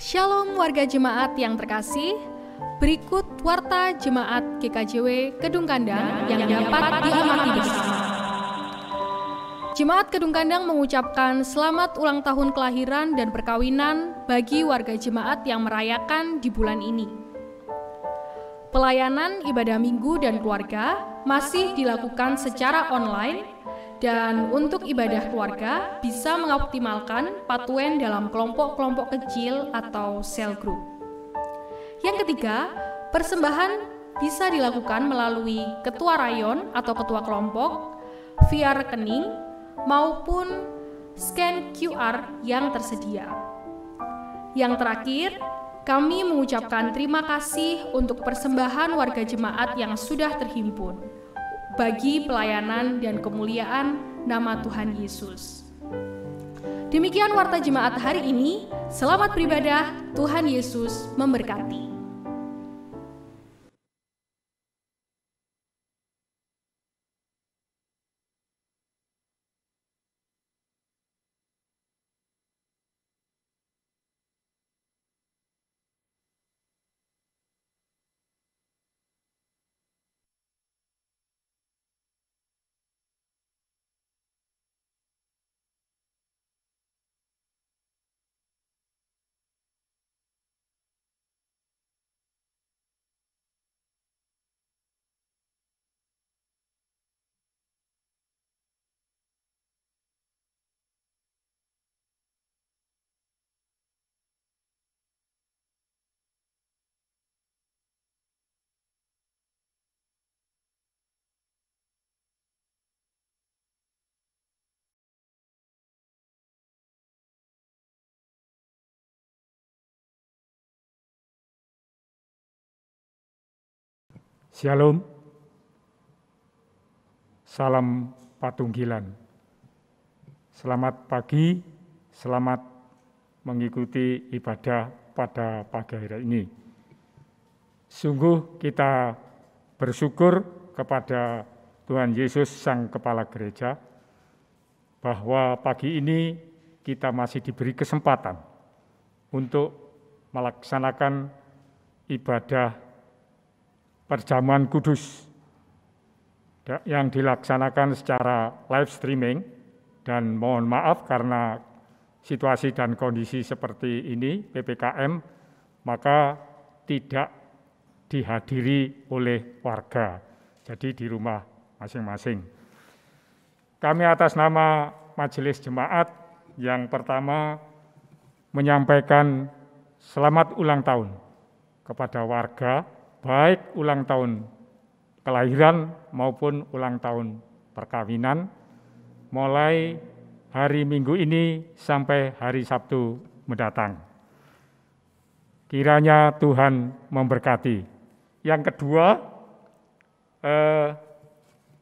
Shalom warga jemaat yang terkasih, berikut warta jemaat GKJW Kedung Kandang yang dapat diamati bersama. Jemaat Kedung Kandang mengucapkan selamat ulang tahun kelahiran dan perkawinan bagi warga jemaat yang merayakan di bulan ini. Pelayanan ibadah minggu dan keluarga masih dilakukan secara online. Dan untuk ibadah keluarga bisa mengoptimalkan patuen dalam kelompok-kelompok kecil atau cell group. Yang ketiga, persembahan bisa dilakukan melalui ketua rayon atau ketua kelompok via rekening maupun scan QR yang tersedia. Yang terakhir, kami mengucapkan terima kasih untuk persembahan warga jemaat yang sudah terhimpun bagi pelayanan dan kemuliaan nama Tuhan Yesus. Demikian warta jemaat hari ini. Selamat beribadah, Tuhan Yesus memberkati. Shalom, salam patunggilan. Selamat pagi, selamat mengikuti ibadah pada pagi hari ini. Sungguh kita bersyukur kepada Tuhan Yesus Sang Kepala Gereja bahwa pagi ini kita masih diberi kesempatan untuk melaksanakan ibadah perjamuan kudus yang dilaksanakan secara live streaming, dan mohon maaf karena situasi dan kondisi seperti ini PPKM maka tidak dihadiri oleh warga, jadi di rumah masing-masing. Kami atas nama Majelis Jemaat yang pertama menyampaikan selamat ulang tahun kepada warga, baik ulang tahun kelahiran maupun ulang tahun perkawinan, mulai hari Minggu ini sampai hari Sabtu mendatang. Kiranya Tuhan memberkati. Yang kedua,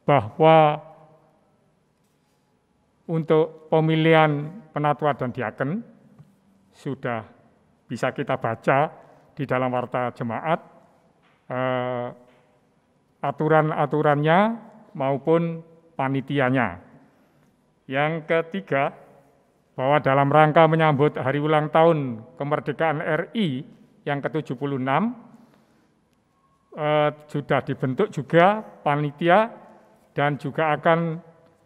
bahwa untuk pemilihan penatua dan diaken sudah bisa kita baca di dalam warta jemaat, aturan-aturannya maupun panitianya. Yang ketiga, bahwa dalam rangka menyambut hari ulang tahun kemerdekaan RI yang ke-76, sudah dibentuk juga panitia dan juga akan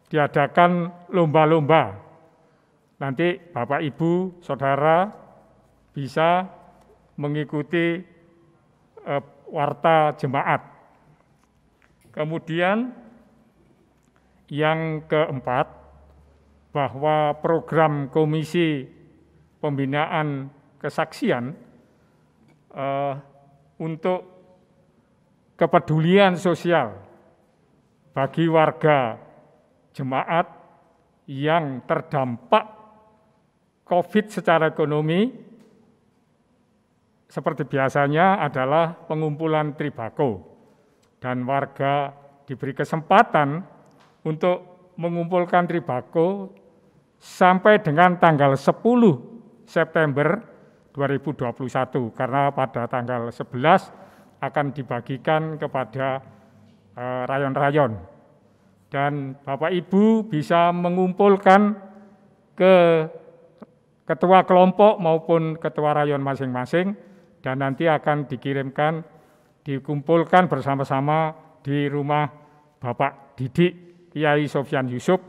diadakan lomba-lomba. Nanti Bapak Ibu, Saudara bisa mengikuti warta jemaat. Kemudian yang keempat, bahwa program Komisi Pembinaan Kesaksian untuk kepedulian sosial bagi warga jemaat yang terdampak COVID secara ekonomi, seperti biasanya adalah pengumpulan tribako, dan warga diberi kesempatan untuk mengumpulkan tribako sampai dengan tanggal 10 September 2021, karena pada tanggal 11 akan dibagikan kepada rayon-rayon. Dan Bapak Ibu bisa mengumpulkan ke ketua kelompok maupun ketua rayon masing-masing, dan nanti akan dikumpulkan bersama-sama di rumah Bapak Didik Kiai Sofyan Yusuf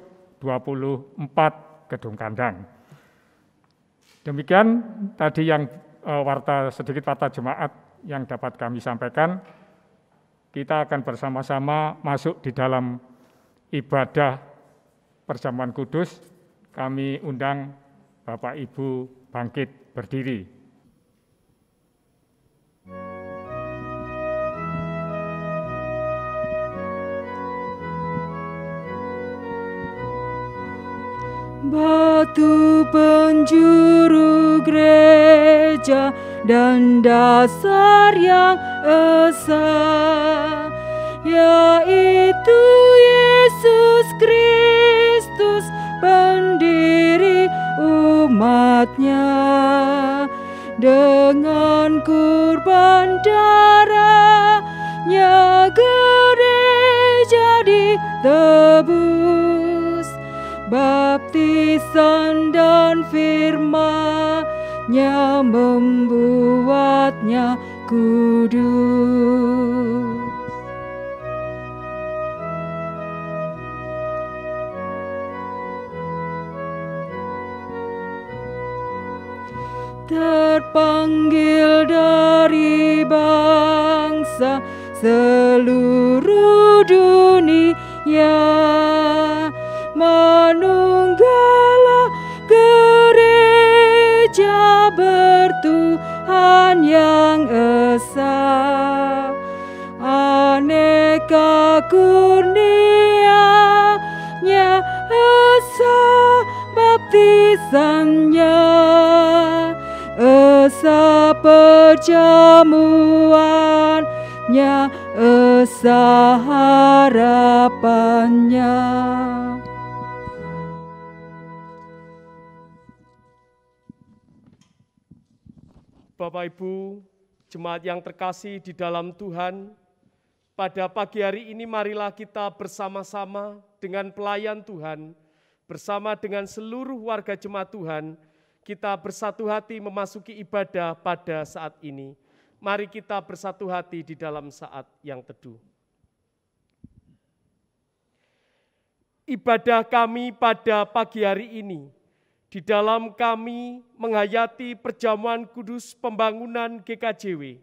24 Gedung Kandang. Demikian tadi yang sedikit warta jemaat yang dapat kami sampaikan. Kita akan bersama-sama masuk di dalam ibadah perjamuan kudus. Kami undang Bapak Ibu bangkit berdiri. Batu penjuru gereja dan dasar yang esa, yaitu Yesus Kristus, pendiri umatnya. Dengan kurban darahnya gereja ditebus, baptisan dan firman-Nya membuatnya kudus. Terpanggil dari bangsa seluruh dunia, manunggalah gereja bertuhan yang esa, aneka kurnia-Nya esa, baptisannya esa, perjamuannya esa, harapannya. Bapak Ibu, jemaat yang terkasih di dalam Tuhan, pada pagi hari ini marilah kita bersama-sama dengan pelayan Tuhan, bersama dengan seluruh warga jemaat Tuhan, kita bersatu hati memasuki ibadah pada saat ini. Mari kita bersatu hati di dalam saat yang teduh. Ibadah kami pada pagi hari ini, di dalam kami menghayati perjamuan kudus pembangunan GKJW,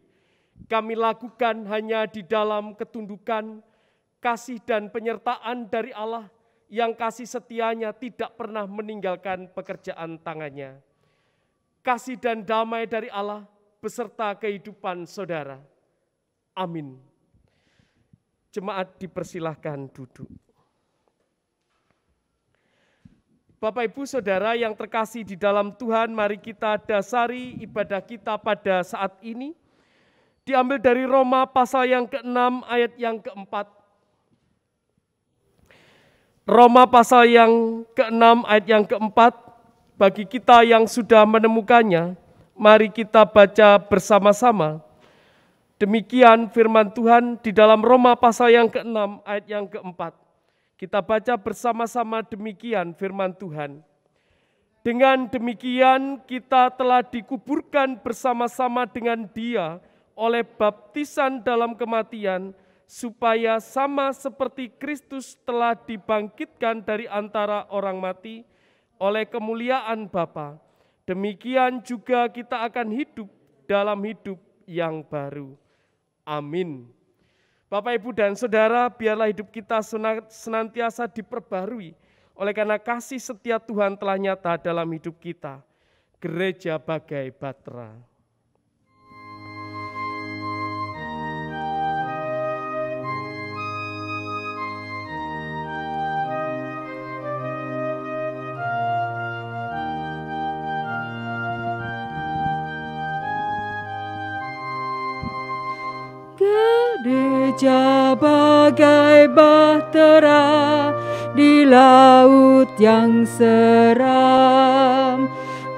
kami lakukan hanya di dalam ketundukan, kasih dan penyertaan dari Allah yang kasih setianya tidak pernah meninggalkan pekerjaan tangannya. Kasih dan damai dari Allah beserta kehidupan saudara. Amin. Jemaat dipersilahkan duduk. Bapak Ibu Saudara yang terkasih di dalam Tuhan, mari kita dasari ibadah kita pada saat ini. Diambil dari Roma pasal yang ke-6 ayat yang ke-4. Roma pasal yang ke-6 ayat yang ke-4. Bagi kita yang sudah menemukannya, mari kita baca bersama-sama. Demikian firman Tuhan di dalam Roma pasal yang ke-6 ayat yang ke-4. Kita baca bersama-sama demikian firman Tuhan. Dengan demikian kita telah dikuburkan bersama-sama dengan Dia oleh baptisan dalam kematian, supaya sama seperti Kristus telah dibangkitkan dari antara orang mati, oleh kemuliaan Bapa, demikian juga kita akan hidup dalam hidup yang baru. Amin. Bapak, Ibu, dan Saudara, biarlah hidup kita senantiasa diperbarui oleh karena kasih setia Tuhan telah nyata dalam hidup kita. Gereja bagai batra. Gereja bagai bahtera di laut yang seram,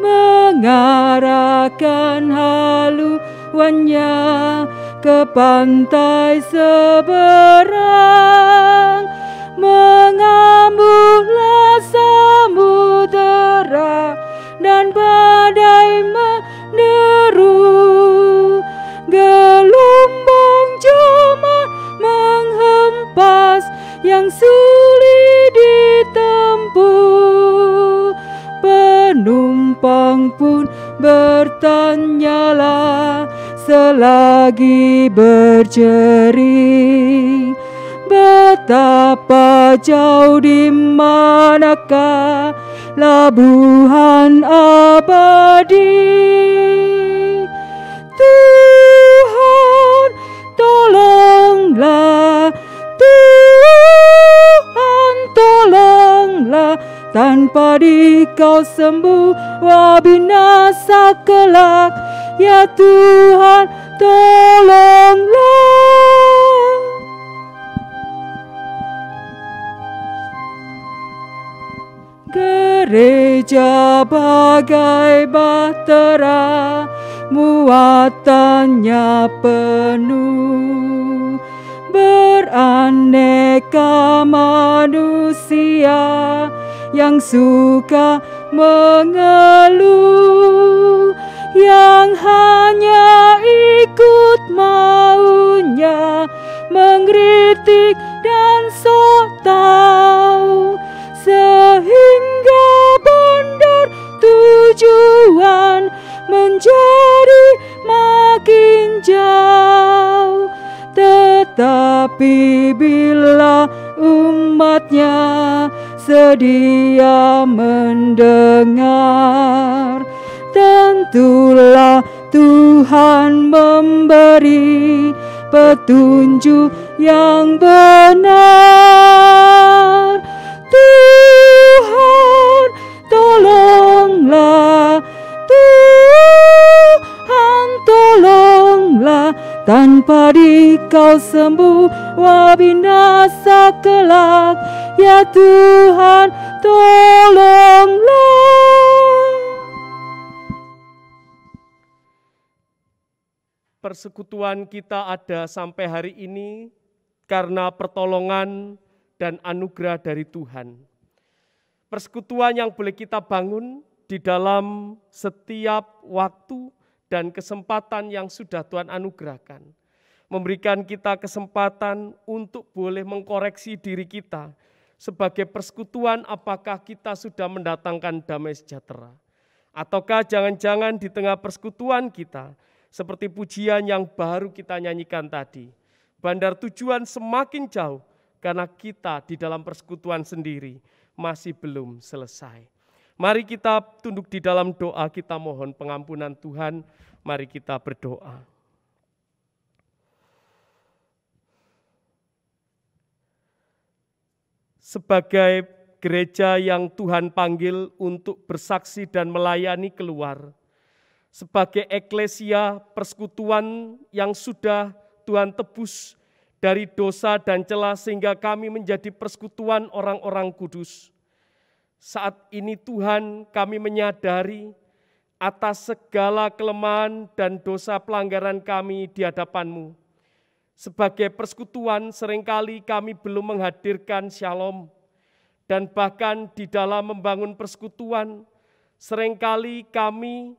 mengarahkan haluannya ke pantai seberang, mengambulah samudera dan badai menderu, gelombang cemas menghempas yang sulit ditempuh. Penumpang pun bertanyalah selagi berjering, betapa jauh di manakah labuhan abadi. Tuhan, tolonglah, Tuhan, tolonglah, tanpa Dikau semua binasa kelak. Ya Tuhan, tolonglah. Gereja bagai bahtera, muatannya penuh, beraneka manusia yang suka mengeluh, yang hanya ikut maunya, mengkritik dan sok tahu, sehingga bandar tujuan menjadi makin jauh. Tetapi bila umatnya sedia mendengar, tentulah Tuhan memberi petunjuk yang benar. Tuhan, tolonglah, Tuhan, tolonglah, tanpa Dikau semua binasa kelak. Ya Tuhan, tolonglah. Persekutuan kita ada sampai hari ini karena pertolongan dan anugerah dari Tuhan. Persekutuan yang boleh kita bangun di dalam setiap waktu dan kesempatan yang sudah Tuhan anugerahkan. Memberikan kita kesempatan untuk boleh mengkoreksi diri kita sebagai persekutuan, apakah kita sudah mendatangkan damai sejahtera. Ataukah jangan-jangan di tengah persekutuan kita, seperti pujian yang baru kita nyanyikan tadi, bandar tujuan semakin jauh, karena kita di dalam persekutuan sendiri masih belum selesai. Mari kita tunduk di dalam doa, kita mohon pengampunan Tuhan. Mari kita berdoa. Sebagai gereja yang Tuhan panggil untuk bersaksi dan melayani keluar, sebagai eklesia persekutuan yang sudah Tuhan tebus dari dosa dan celah sehingga kami menjadi persekutuan orang-orang kudus. Saat ini Tuhan, kami menyadari atas segala kelemahan dan dosa pelanggaran kami di hadapan-Mu. Sebagai persekutuan seringkali kami belum menghadirkan shalom, dan bahkan di dalam membangun persekutuan seringkali kami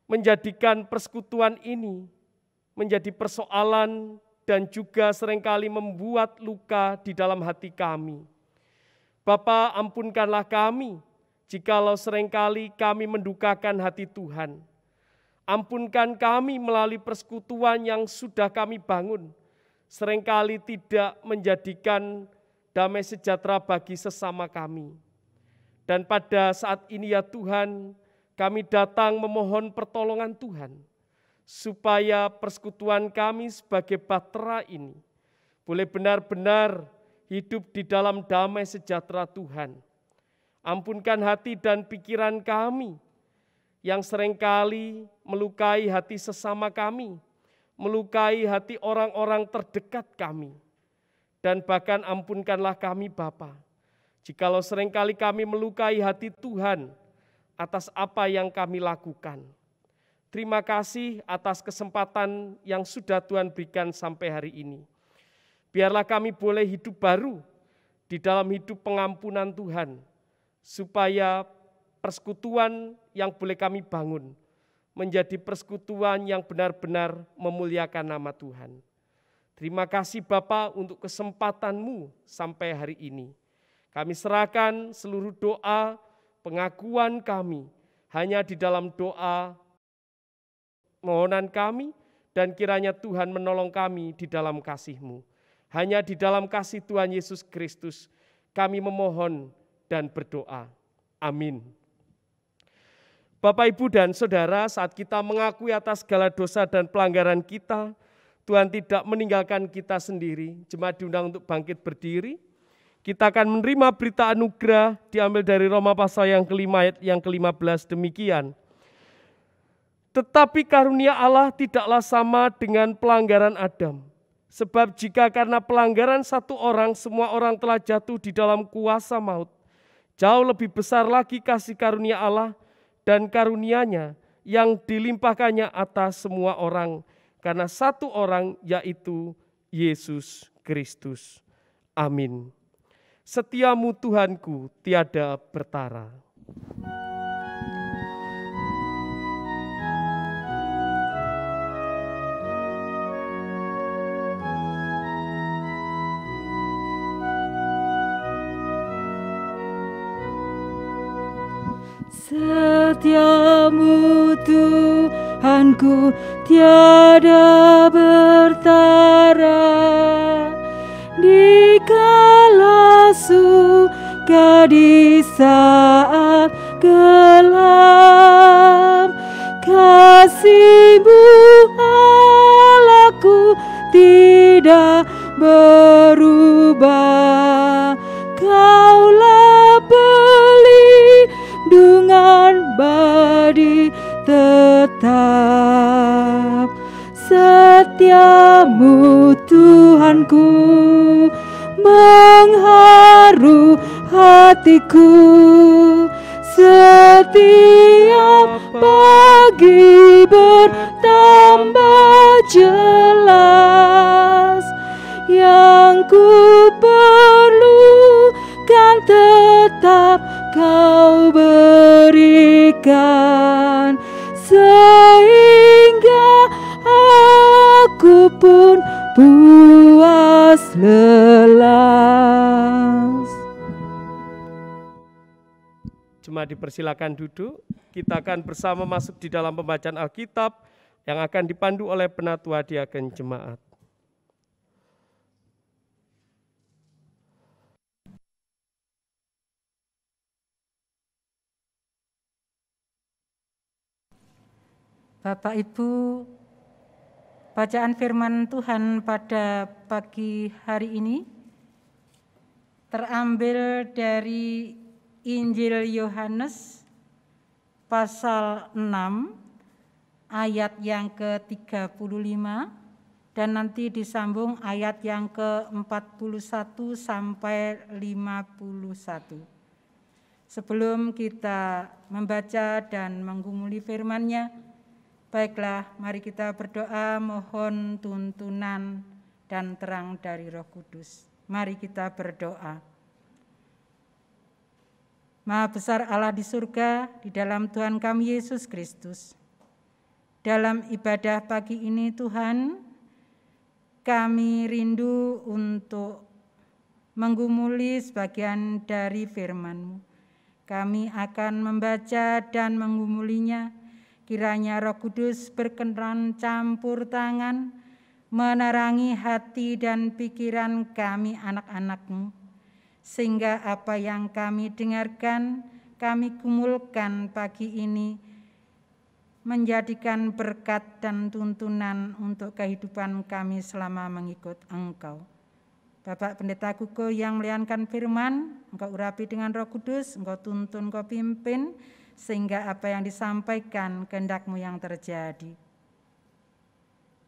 menjadikan persekutuan ini menjadi persoalan dan juga seringkali membuat luka di dalam hati kami. Bapa, ampunkanlah kami jikalau seringkali kami mendukakan hati Tuhan. Ampunkan kami melalui persekutuan yang sudah kami bangun, seringkali tidak menjadikan damai sejahtera bagi sesama kami. Dan pada saat ini ya Tuhan, kami datang memohon pertolongan Tuhan, supaya persekutuan kami sebagai bahtera ini boleh benar-benar hidup di dalam damai sejahtera Tuhan. Ampunkan hati dan pikiran kami yang seringkali melukai hati sesama kami, melukai hati orang-orang terdekat kami. Dan bahkan ampunkanlah kami Bapa, jikalau seringkali kami melukai hati Tuhan atas apa yang kami lakukan. Terima kasih atas kesempatan yang sudah Tuhan berikan sampai hari ini. Biarlah kami boleh hidup baru di dalam hidup pengampunan Tuhan, supaya persekutuan yang boleh kami bangun menjadi persekutuan yang benar-benar memuliakan nama Tuhan. Terima kasih Bapa untuk kesempatan-Mu sampai hari ini. Kami serahkan seluruh doa, pengakuan kami hanya di dalam doa mohonan kami, dan kiranya Tuhan menolong kami di dalam kasih-Mu. Hanya di dalam kasih Tuhan Yesus Kristus kami memohon dan berdoa. Amin. Bapak, Ibu, dan Saudara, saat kita mengakui atas segala dosa dan pelanggaran kita, Tuhan tidak meninggalkan kita sendiri. Jemaat diundang untuk bangkit berdiri. Kita akan menerima berita anugerah diambil dari Roma pasal yang kelima ayat yang ke-15 demikian. Tetapi karunia Allah tidaklah sama dengan pelanggaran Adam. Sebab jika karena pelanggaran satu orang, semua orang telah jatuh di dalam kuasa maut, jauh lebih besar lagi kasih karunia Allah dan karunia-Nya yang dilimpahkannya atas semua orang, karena satu orang, yaitu Yesus Kristus. Amin. Setiamu Tuhanku tiada bertara. Setiamu Tuhanku tiada bertara, dikala suka di saat gelap, kasih-Mu Allahku tidak berubah. Kaulah pelindungan badi tetap. Setiamu Tuhanku mengharu hatiku, setiap pagi bertambah jelas. Yang ku perlukan tetap Kau berikan, sehingga aku pun puas lelas. Jemaat dipersilakan duduk. Kita akan bersama masuk di dalam pembacaan Alkitab yang akan dipandu oleh Penatua Diaken Jemaat. Bapak Ibu, bacaan firman Tuhan pada pagi hari ini terambil dari Injil Yohanes pasal 6 ayat yang ke-35 dan nanti disambung ayat yang ke-41 sampai 51. Sebelum kita membaca dan menggumuli firman-Nya, baiklah, mari kita berdoa mohon tuntunan dan terang dari Roh Kudus. Mari kita berdoa. Maha besar Allah di surga, di dalam Tuhan kami Yesus Kristus. Dalam ibadah pagi ini Tuhan, kami rindu untuk menggumuli sebagian dari firman-Mu. Kami akan membaca dan menggumulinya. Kiranya Roh Kudus berkenan campur tangan, menerangi hati dan pikiran kami anak-anak-Mu, sehingga apa yang kami dengarkan, kami gumulkan pagi ini, menjadikan berkat dan tuntunan untuk kehidupan kami selama mengikut Engkau. Bapak Pendeta Gugo yang meliankan firman, Engkau urapi dengan Roh Kudus, Engkau tuntun, Engkau pimpin, sehingga apa yang disampaikan kehendak-Mu yang terjadi.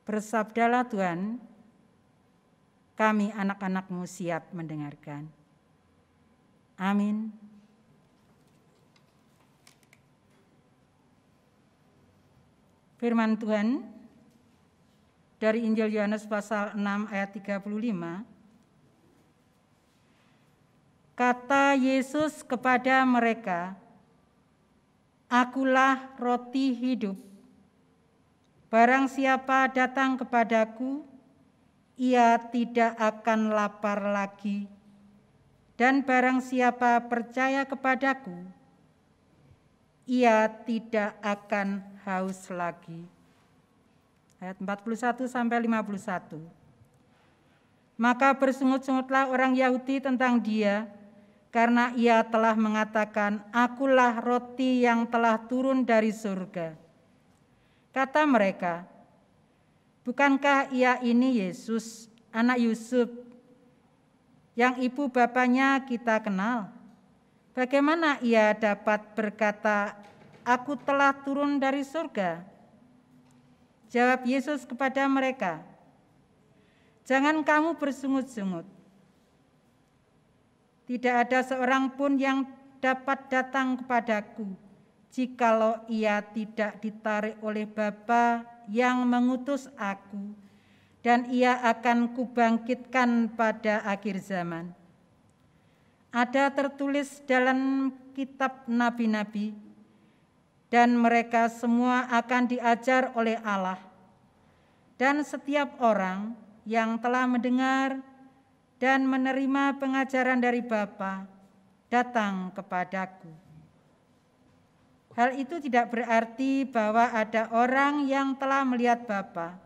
Bersabdalah Tuhan, kami anak-anak-Mu siap mendengarkan. Amin. Firman Tuhan dari Injil Yohanes pasal 6 ayat 35. Kata Yesus kepada mereka, Akulah roti hidup. Barang siapa datang kepadaku, ia tidak akan lapar lagi. Dan barang siapa percaya kepadaku, ia tidak akan haus lagi. Ayat 41 sampai 51. Maka bersungut-sungutlah orang Yahudi tentang dia, karena ia telah mengatakan, akulah roti yang telah turun dari surga. Kata mereka, bukankah ia ini Yesus, anak Yusuf, yang ibu bapanya kita kenal? Bagaimana ia dapat berkata, aku telah turun dari surga? Jawab Yesus kepada mereka, jangan kamu bersungut-sungut. Tidak ada seorang pun yang dapat datang kepadaku, jikalau ia tidak ditarik oleh Bapa yang mengutus aku, dan ia akan kubangkitkan pada akhir zaman. Ada tertulis dalam kitab nabi-nabi, dan mereka semua akan diajar oleh Allah. Dan setiap orang yang telah mendengar dan menerima pengajaran dari Bapa datang kepadaku. Hal itu tidak berarti bahwa ada orang yang telah melihat Bapa.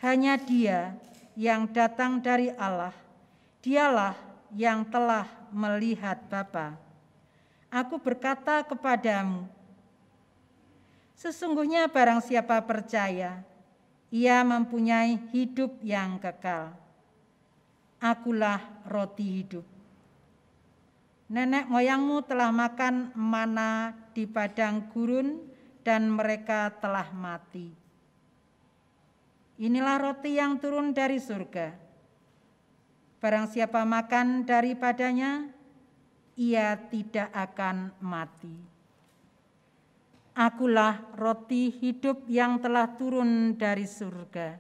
Hanya Dia yang datang dari Allah. Dialah yang telah melihat Bapa. Aku berkata kepadamu, sesungguhnya barang siapa percaya, ia mempunyai hidup yang kekal. Akulah roti hidup. Nenek moyangmu telah makan mana di padang gurun dan mereka telah mati. Inilah roti yang turun dari surga. Barang siapa makan daripadanya, ia tidak akan mati. Akulah roti hidup yang telah turun dari surga.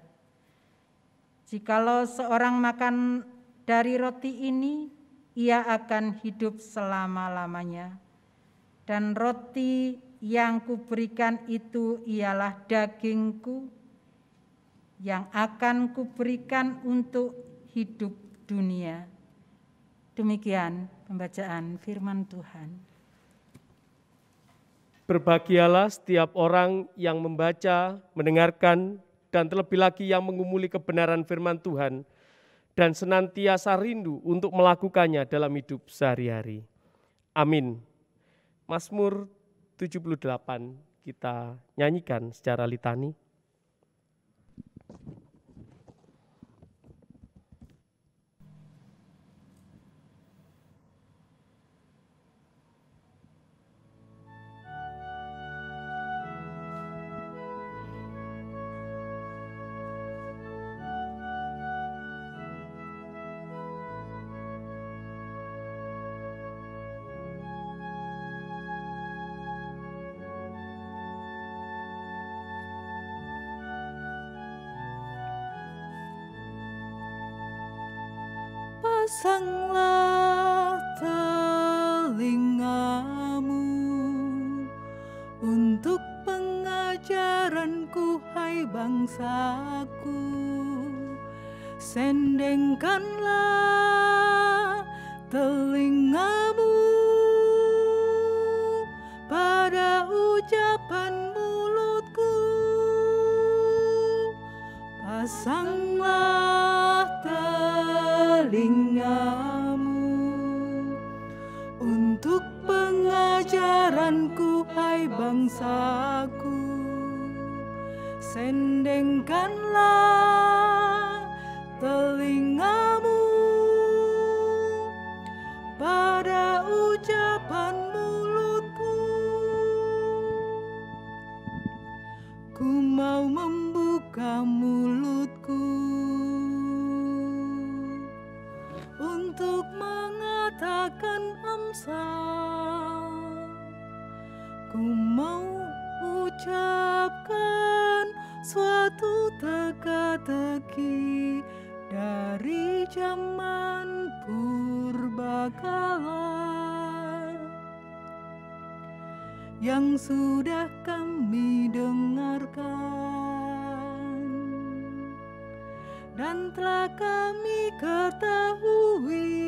Jikalau seorang makan dari roti ini, ia akan hidup selama-lamanya. Dan roti yang kuberikan itu ialah dagingku yang akan kuberikan untuk hidup dunia. Demikian pembacaan firman Tuhan. Berbahagialah setiap orang yang membaca, mendengarkan, dan terlebih lagi yang mengumuli kebenaran firman Tuhan dan senantiasa rindu untuk melakukannya dalam hidup sehari-hari. Amin. Mazmur 78 kita nyanyikan secara litani. Pasanglah telingamu untuk pengajaranku, hai bangsaku. Sendengkanlah telingamu pada ucapan mulutku. Pasanglah telingamu untuk pengajaranku, hai bangsaku. Sendengkanlah telingamu pada ucapan mulutku. Ku mau membuka mulutku untuk mengatakan amsal. Ku mau ucapkan suatu teka-teki dari zaman purbakala yang sudah kami dengarkan dan telah kami ketahui,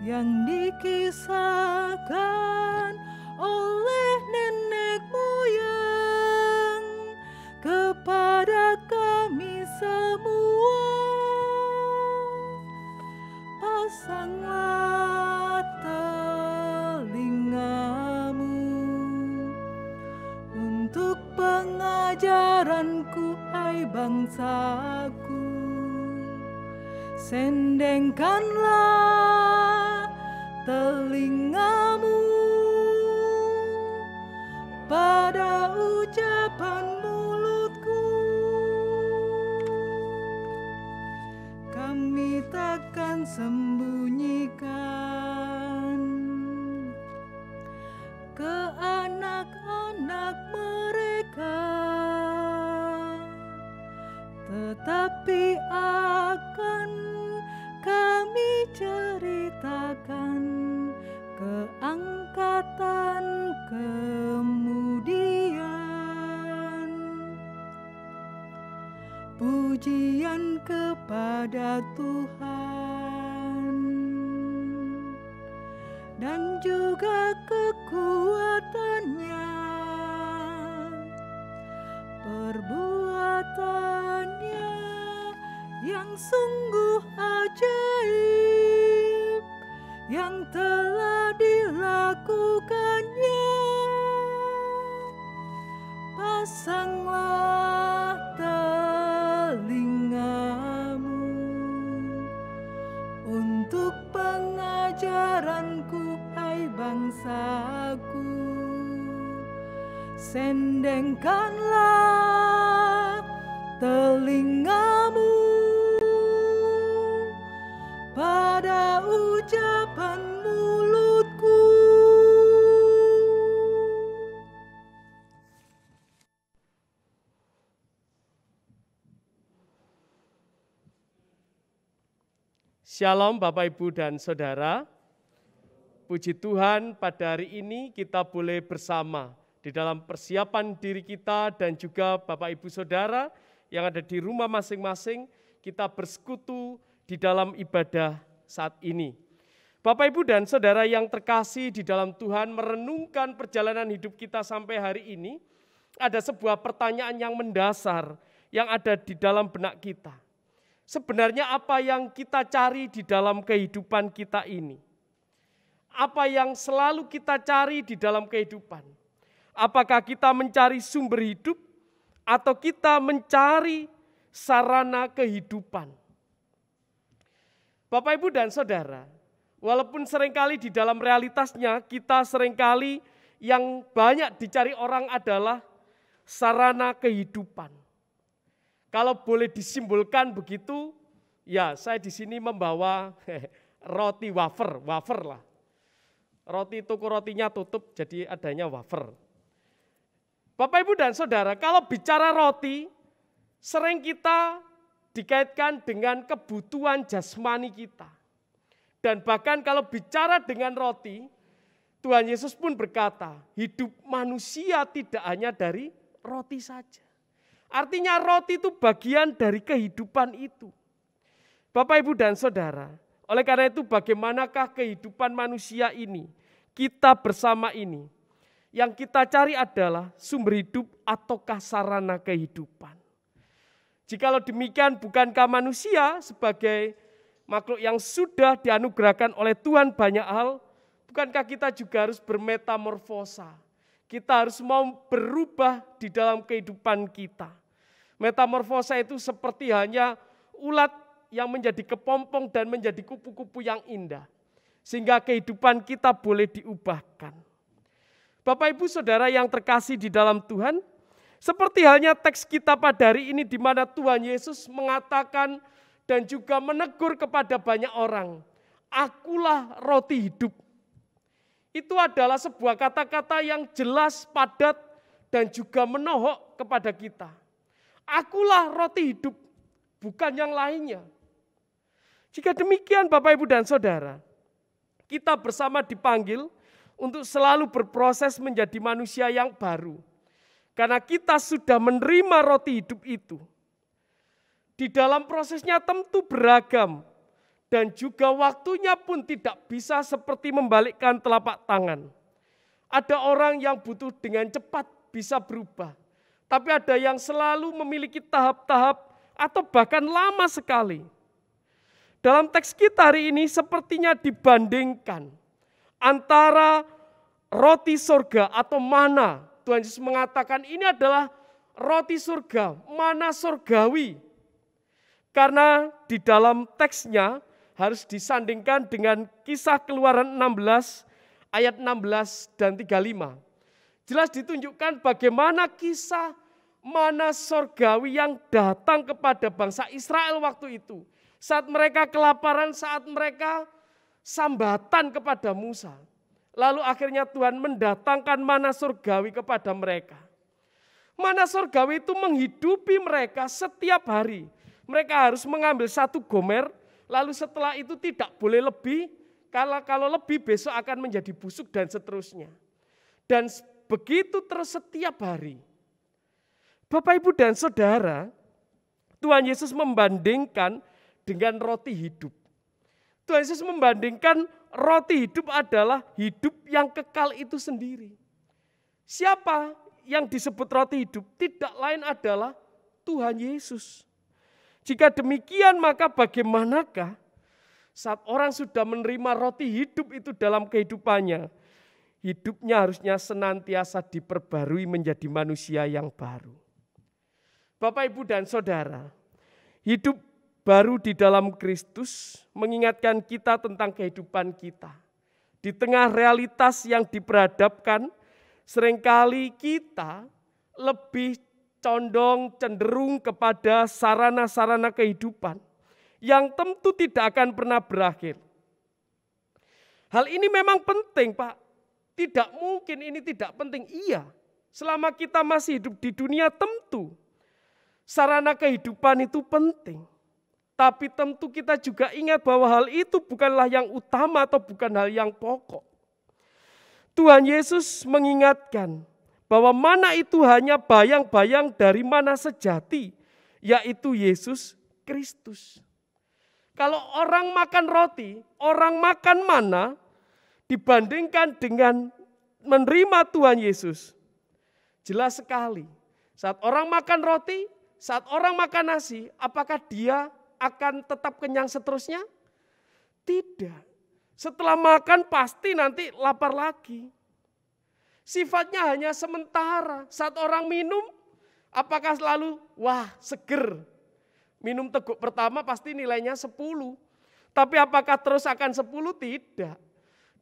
yang dikisahkan oleh nenek moyang kepada kami semua. Pasanglah telingamu untuk pengajaranku, hai bangsaku. Sendengkanlah telingamu pada ucapan mulutku. Kami takkan sembunyikan ke anak-anak mereka, tetapi akan kami ceritakan ke angkatan kemudian. Pujian kepada Tuhan dan juga kekuatannya, perbuatannya yang sungguh ajaib yang telah dilakukannya. Pasanglah telingamu untuk pengajaranku, hai bangsaku. Sendengkanlah telingamu pada ucapan mulutku. Shalom Bapak Ibu dan Saudara. Puji Tuhan pada hari ini kita boleh bersama di dalam persiapan diri kita dan juga Bapak Ibu Saudara yang ada di rumah masing-masing, kita bersekutu di dalam ibadah saat ini. Bapak Ibu dan Saudara yang terkasih di dalam Tuhan, merenungkan perjalanan hidup kita sampai hari ini, ada sebuah pertanyaan yang mendasar yang ada di dalam benak kita. Sebenarnya apa yang kita cari di dalam kehidupan kita ini? Apa yang selalu kita cari di dalam kehidupan? Apakah kita mencari sumber hidup atau kita mencari sarana kehidupan? Bapak, Ibu, dan Saudara, walaupun seringkali di dalam realitasnya kita seringkali yang banyak dicari orang adalah sarana kehidupan. Kalau boleh disimbolkan begitu, ya saya di sini membawa roti wafer lah. Roti toko rotinya tutup, jadi adanya wafer. Bapak, Ibu, dan Saudara, kalau bicara roti, sering kita dikaitkan dengan kebutuhan jasmani kita. Dan bahkan kalau bicara dengan roti, Tuhan Yesus pun berkata, hidup manusia tidak hanya dari roti saja. Artinya roti itu bagian dari kehidupan itu. Bapak, Ibu, dan Saudara, oleh karena itu bagaimanakah kehidupan manusia ini, kita bersama ini, yang kita cari adalah sumber hidup ataukah sarana kehidupan. Jikalau demikian, bukankah manusia sebagai makhluk yang sudah dianugerahkan oleh Tuhan banyak hal, bukankah kita juga harus bermetamorfosa? Kita harus mau berubah di dalam kehidupan kita. Metamorfosa itu seperti hanya ulat yang menjadi kepompong dan menjadi kupu-kupu yang indah. Sehingga kehidupan kita boleh diubahkan. Bapak, Ibu, Saudara yang terkasih di dalam Tuhan, seperti halnya teks kita pada hari ini di mana Tuhan Yesus mengatakan dan juga menegur kepada banyak orang, akulah roti hidup. Itu adalah sebuah kata-kata yang jelas, padat, dan juga menohok kepada kita. Akulah roti hidup, bukan yang lainnya. Jika demikian Bapak, Ibu, dan Saudara, kita bersama dipanggil untuk selalu berproses menjadi manusia yang baru. Karena kita sudah menerima roti hidup itu. Di dalam prosesnya tentu beragam. Dan juga waktunya pun tidak bisa seperti membalikkan telapak tangan. Ada orang yang butuh dengan cepat bisa berubah. Tapi ada yang selalu memiliki tahap-tahap atau bahkan lama sekali. Dalam teks kita hari ini sepertinya dibandingkan antara roti surga atau mana. Tuhan Yesus mengatakan ini adalah roti surga, mana surgawi. Karena di dalam teksnya harus disandingkan dengan Kisah Keluaran 16 ayat 16 dan 35. Jelas ditunjukkan bagaimana kisah mana surgawi yang datang kepada bangsa Israel waktu itu. Saat mereka kelaparan, saat mereka sambatan kepada Musa. Lalu akhirnya Tuhan mendatangkan mana surgawi kepada mereka. Mana surgawi itu menghidupi mereka setiap hari. Mereka harus mengambil satu gomer, lalu setelah itu tidak boleh lebih. Kalau lebih besok akan menjadi busuk dan seterusnya. Dan begitu terus setiap hari. Bapak, Ibu, dan Saudara, Tuhan Yesus membandingkan dengan roti hidup. Tuhan Yesus membandingkan roti hidup adalah hidup yang kekal itu sendiri. Siapa yang disebut roti hidup? Tidak lain adalah Tuhan Yesus. Jika demikian, maka bagaimanakah saat orang sudah menerima roti hidup itu dalam kehidupannya, hidupnya harusnya senantiasa diperbarui menjadi manusia yang baru. Bapak, Ibu, dan Saudara, hidup baru di dalam Kristus mengingatkan kita tentang kehidupan kita. Di tengah realitas yang diperhadapkan, seringkali kita lebih cenderung kepada sarana-sarana kehidupan yang tentu tidak akan pernah berakhir. Hal ini memang penting, Pak. Tidak mungkin ini tidak penting. Iya, selama kita masih hidup di dunia tentu sarana kehidupan itu penting. Tapi tentu kita juga ingat bahwa hal itu bukanlah yang utama atau bukan hal yang pokok. Tuhan Yesus mengingatkan bahwa mana itu hanya bayang-bayang dari mana sejati, yaitu Yesus Kristus. Kalau orang makan roti, orang makan mana, dibandingkan dengan menerima Tuhan Yesus, jelas sekali. Saat orang makan roti, saat orang makan nasi, apakah dia akan tetap kenyang seterusnya? Tidak. Setelah makan pasti nanti lapar lagi. Sifatnya hanya sementara. Saat orang minum, apakah selalu, wah seger. Minum teguk pertama pasti nilainya 10. Tapi apakah terus akan 10? Tidak.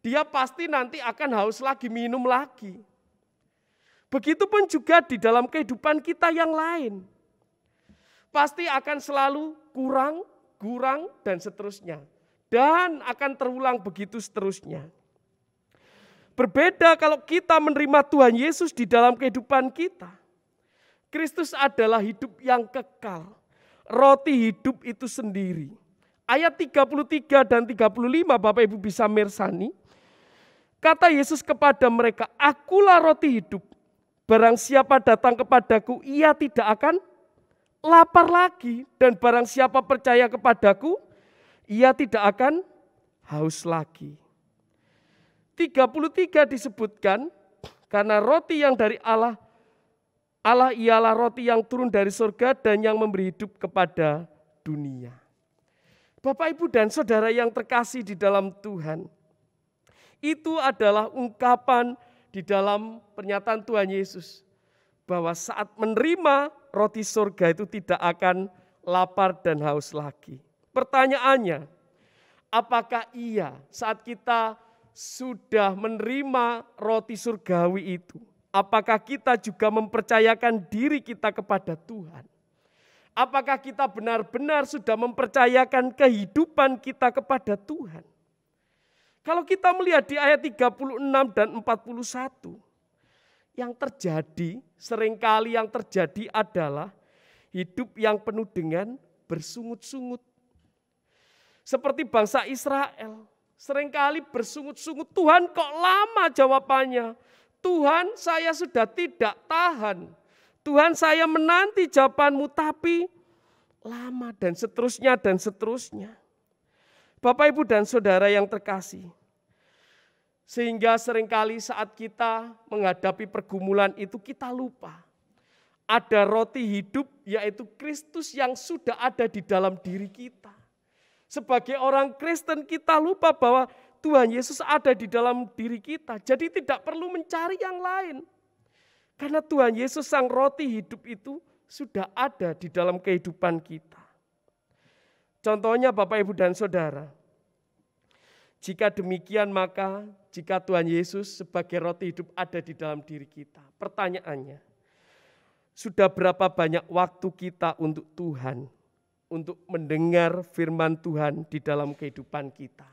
Dia pasti nanti akan haus lagi, minum lagi. Begitupun juga di dalam kehidupan kita yang lain. Pasti akan selalu kurang, dan seterusnya. Dan akan terulang begitu seterusnya. Berbeda kalau kita menerima Tuhan Yesus di dalam kehidupan kita. Kristus adalah hidup yang kekal. Roti hidup itu sendiri. Ayat 33 dan 35 Bapak Ibu bisa mersani. Kata Yesus kepada mereka, "Akulah roti hidup. Barang siapa datang kepadaku, ia tidak akan lapar lagi, dan barang siapa percaya kepadaku, ia tidak akan haus lagi." 33 disebutkan, karena roti yang dari Allah ialah roti yang turun dari surga dan yang memberi hidup kepada dunia. Bapak, Ibu, dan Saudara yang terkasih di dalam Tuhan, itu adalah ungkapan di dalam pernyataan Tuhan Yesus, bahwa saat menerima roti surga itu tidak akan lapar dan haus lagi. Pertanyaannya, apakah iya saat kita sudah menerima roti surgawi itu, apakah kita juga mempercayakan diri kita kepada Tuhan? Apakah kita benar-benar sudah mempercayakan kehidupan kita kepada Tuhan? Kalau kita melihat di ayat 36 dan 41, yang terjadi, seringkali yang terjadi adalah hidup yang penuh dengan bersungut-sungut. Seperti bangsa Israel, seringkali bersungut-sungut, Tuhan kok lama jawabannya? Tuhan, saya sudah tidak tahan. Tuhan, saya menanti jawabanmu tapi lama, dan seterusnya dan seterusnya. Bapak, Ibu, dan Saudara yang terkasih, sehingga seringkali saat kita menghadapi pergumulan itu kita lupa. Ada roti hidup, yaitu Kristus yang sudah ada di dalam diri kita. Sebagai orang Kristen kita lupa bahwa Tuhan Yesus ada di dalam diri kita. Jadi tidak perlu mencari yang lain. Karena Tuhan Yesus sang roti hidup itu sudah ada di dalam kehidupan kita. Contohnya Bapak, Ibu, dan Saudara. Jika demikian maka jika Tuhan Yesus sebagai roti hidup ada di dalam diri kita. Pertanyaannya, sudah berapa banyak waktu kita untuk Tuhan? Untuk mendengar firman Tuhan di dalam kehidupan kita.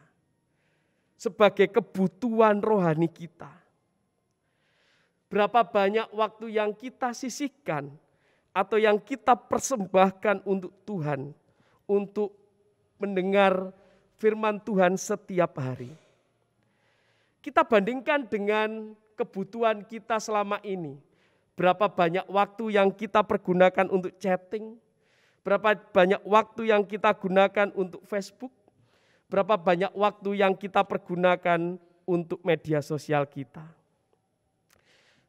Sebagai kebutuhan rohani kita. Berapa banyak waktu yang kita sisihkan atau yang kita persembahkan untuk Tuhan. Untuk mendengar firman Tuhan setiap hari. Kita bandingkan dengan kebutuhan kita selama ini. Berapa banyak waktu yang kita pergunakan untuk chatting. Berapa banyak waktu yang kita gunakan untuk Facebook. Berapa banyak waktu yang kita pergunakan untuk media sosial kita.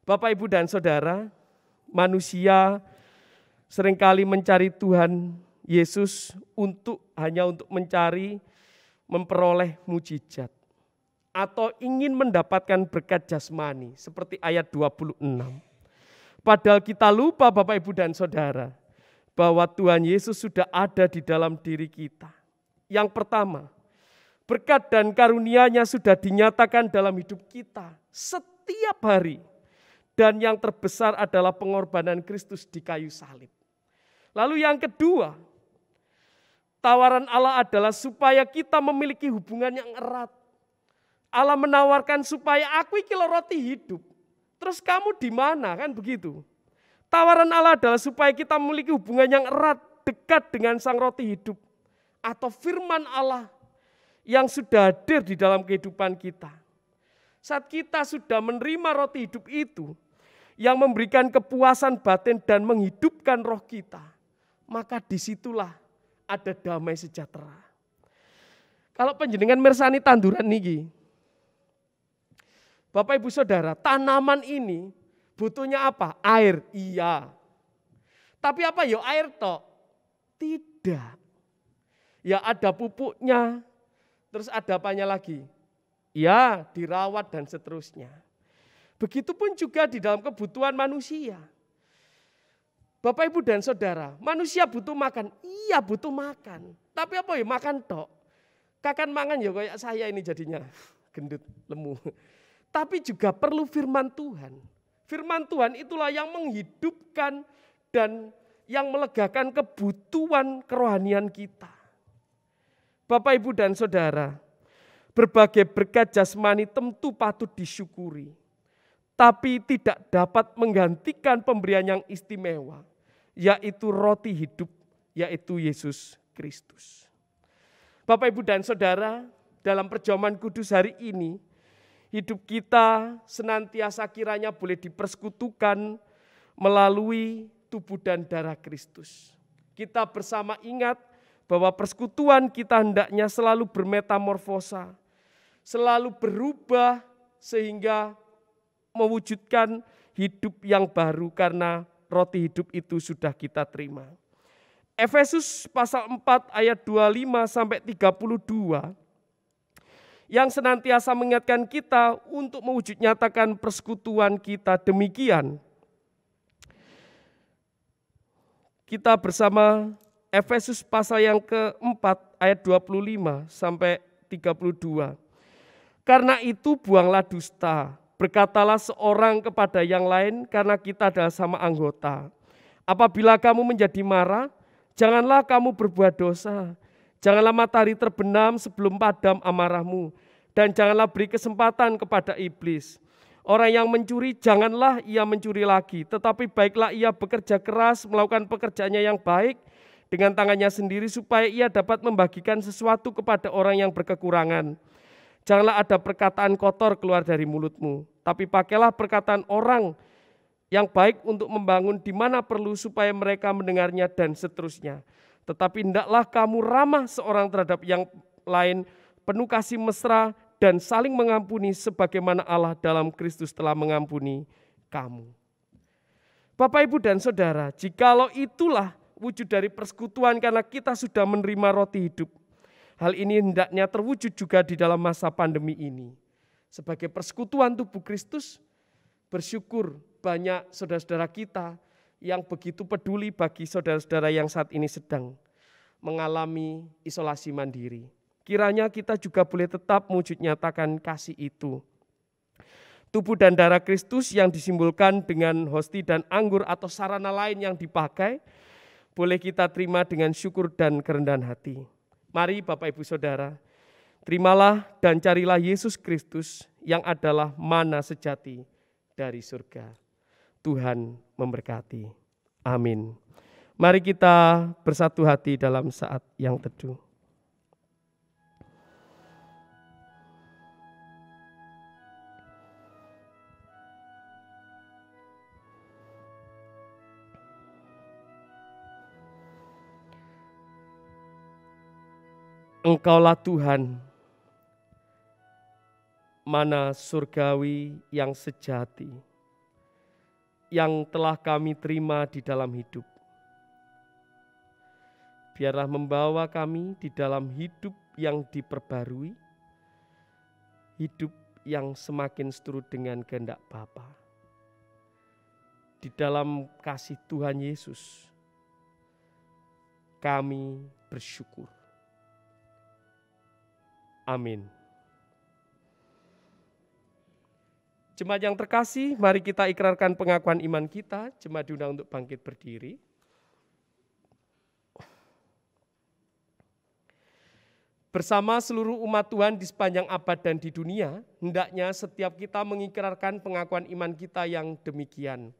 Bapak, Ibu, dan Saudara, manusia seringkali mencari Tuhan Yesus hanya untuk mencari, memperoleh mujizat. Atau ingin mendapatkan berkat jasmani, seperti ayat 26. Padahal kita lupa Bapak, Ibu, dan Saudara, bahwa Tuhan Yesus sudah ada di dalam diri kita. Yang pertama, berkat dan karunia-Nya sudah dinyatakan dalam hidup kita setiap hari. Dan yang terbesar adalah pengorbanan Kristus di kayu salib. Lalu yang kedua, tawaran Allah adalah supaya kita memiliki hubungan yang erat. Allah menawarkan supaya aku iki roti hidup. Terus kamu di mana, kan begitu? Tawaran Allah adalah supaya kita memiliki hubungan yang erat, dekat dengan sang roti hidup. Atau firman Allah yang sudah hadir di dalam kehidupan kita. Saat kita sudah menerima roti hidup itu, yang memberikan kepuasan batin dan menghidupkan roh kita, maka disitulah ada damai sejahtera. Kalau panjenengan mirsani tanduran niki, Bapak, Ibu, Saudara, tanaman ini butuhnya apa? Air, iya. Tapi apa ya air tok? Tidak. Ya ada pupuknya, terus ada apanya lagi? Ya dirawat dan seterusnya. Begitupun juga di dalam kebutuhan manusia. Bapak, Ibu, dan Saudara, manusia butuh makan. Iya butuh makan. Tapi apa ya makan tok? Kakan mangan ya kayak saya ini jadinya gendut, lemu. Tapi juga perlu firman Tuhan. Firman Tuhan itulah yang menghidupkan dan yang melegakan kebutuhan kerohanian kita. Bapak, Ibu, dan Saudara, berbagai berkat jasmani tentu patut disyukuri. Tapi tidak dapat menggantikan pemberian yang istimewa, yaitu roti hidup, yaitu Yesus Kristus. Bapak, Ibu, dan Saudara, dalam perjamuan kudus hari ini, hidup kita senantiasa kiranya boleh dipersekutukan melalui tubuh dan darah Kristus. Kita bersama ingat bahwa persekutuan kita hendaknya selalu bermetamorfosa, selalu berubah sehingga mewujudkan hidup yang baru karena roti hidup itu sudah kita terima. Efesus pasal 4 ayat 25 sampai 32 yang senantiasa mengingatkan kita untuk mewujud nyatakan persekutuan kita demikian. Kita bersama Efesus pasal yang keempat ayat 25 sampai 32. Karena itu buanglah dusta. Berkatalah seorang kepada yang lain karena kita adalah sama anggota. Apabila kamu menjadi marah, janganlah kamu berbuat dosa. Janganlah matahari terbenam sebelum padam amarahmu. Dan janganlah beri kesempatan kepada iblis. Orang yang mencuri, janganlah ia mencuri lagi. Tetapi baiklah ia bekerja keras, melakukan pekerjaannya yang baik dengan tangannya sendiri supaya ia dapat membagikan sesuatu kepada orang yang berkekurangan. Janganlah ada perkataan kotor keluar dari mulutmu, tapi pakailah perkataan orang yang baik untuk membangun di mana perlu supaya mereka mendengarnya dan seterusnya. Tetapi hendaklah kamu ramah seorang terhadap yang lain, penuh kasih mesra dan saling mengampuni sebagaimana Allah dalam Kristus telah mengampuni kamu. Bapak, Ibu, dan Saudara, jikalau itulah wujud dari persekutuan karena kita sudah menerima roti hidup, hal ini hendaknya terwujud juga di dalam masa pandemi ini. Sebagai persekutuan tubuh Kristus, bersyukur banyak saudara-saudara kita yang begitu peduli bagi saudara-saudara yang saat ini sedang mengalami isolasi mandiri. Kiranya kita juga boleh tetap mewujud nyatakan kasih itu. Tubuh dan darah Kristus yang disimbolkan dengan hosti dan anggur atau sarana lain yang dipakai, boleh kita terima dengan syukur dan kerendahan hati. Mari Bapak Ibu Saudara, terimalah dan carilah Yesus Kristus yang adalah mana sejati dari surga. Tuhan memberkati. Amin. Mari kita bersatu hati dalam saat yang teduh. Engkaulah Tuhan, mana surgawi yang sejati, yang telah kami terima di dalam hidup. Biarlah membawa kami di dalam hidup yang diperbarui, hidup yang semakin seturut dengan kehendak Bapa. Di dalam kasih Tuhan Yesus, kami bersyukur. Amin. Jemaat yang terkasih, mari kita ikrarkan pengakuan iman kita. Jemaat diundang untuk bangkit berdiri. Bersama seluruh umat Tuhan di sepanjang abad dan di dunia, hendaknya setiap kita mengikrarkan pengakuan iman kita yang demikian.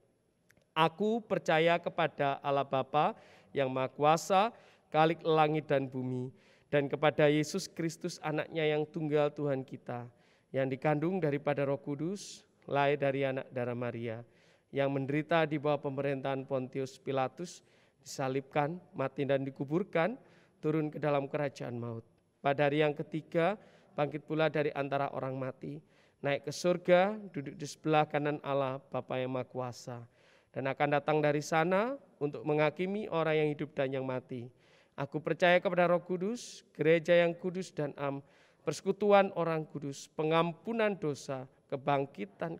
Aku percaya kepada Allah Bapa yang Maha Kuasa, Khalik langit dan bumi, dan kepada Yesus Kristus anaknya yang tunggal Tuhan kita, yang dikandung daripada Roh Kudus, lahir dari anak darah Maria, yang menderita di bawah pemerintahan Pontius Pilatus, disalibkan, mati dan dikuburkan, turun ke dalam kerajaan maut. Pada hari yang ketiga, bangkit pula dari antara orang mati, naik ke surga, duduk di sebelah kanan Allah Bapa yang Maha Kuasa, dan akan datang dari sana untuk menghakimi orang yang hidup dan yang mati. Aku percaya kepada Roh Kudus, gereja yang kudus dan am, persekutuan orang kudus, pengampunan dosa, kebangkitan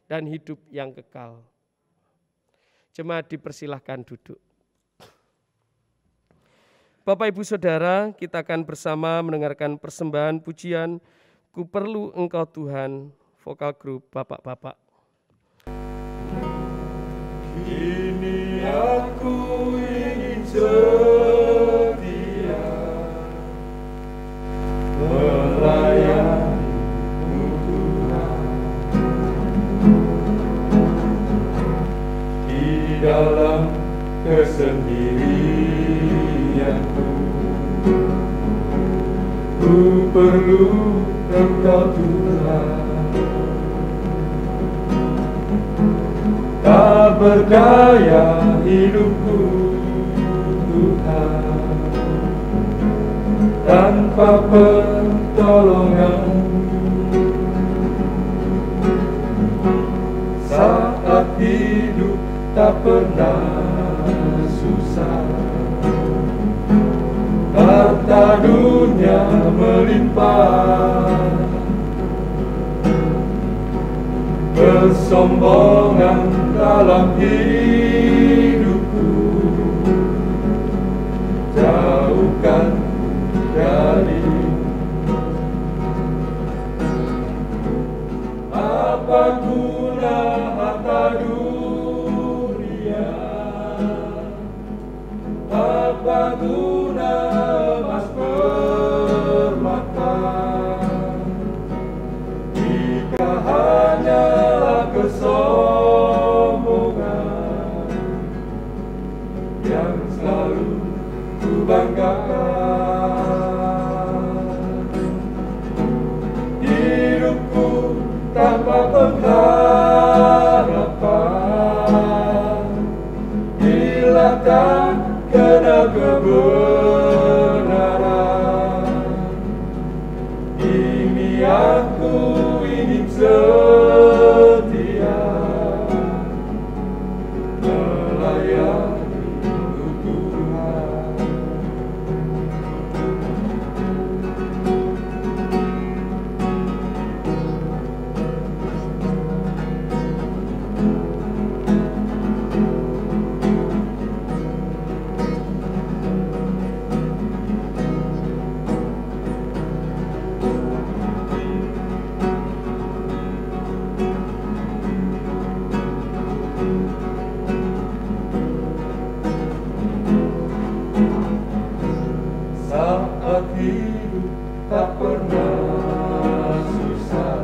dan hidup yang kekal. Jemaat dipersilahkan duduk. Bapak Ibu Saudara, kita akan bersama mendengarkan persembahan pujian Ku Perlu Engkau Tuhan, vokal grup Bapak-Bapak. Kini aku ingin setia melayani-Mu Tuhan, di dalam kesendirianku. Ku perlu Engkau Tuhan, tak berdaya hidupku Tuhan, tanpa pertolongan. Saat hidup tak pernah susah, harta dunia melimpah, kesombongan dalam hidupku jauhkan dari. Apa guna harta dunia, apa guna emas permata, jika hanyalah kesombongan yang selalu ku banggakan. Di pengharapan, hilangkan kena kebenaran. Ini aku ingin setia melayani Tuhan. Saat hidup tak pernah susah,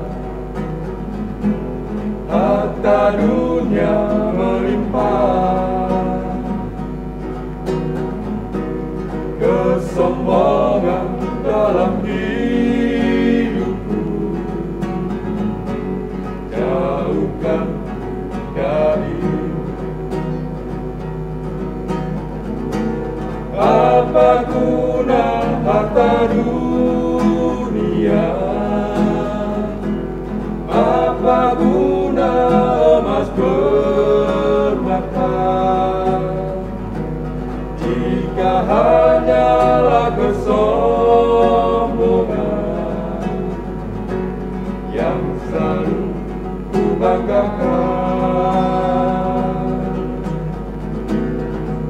harta dunia melimpah, kesombongan dalam hidupku jauhkan dari. Apa guna harta dunia? Apa guna emas permata jika hanyalah kesombongan yang selalu kubanggakan?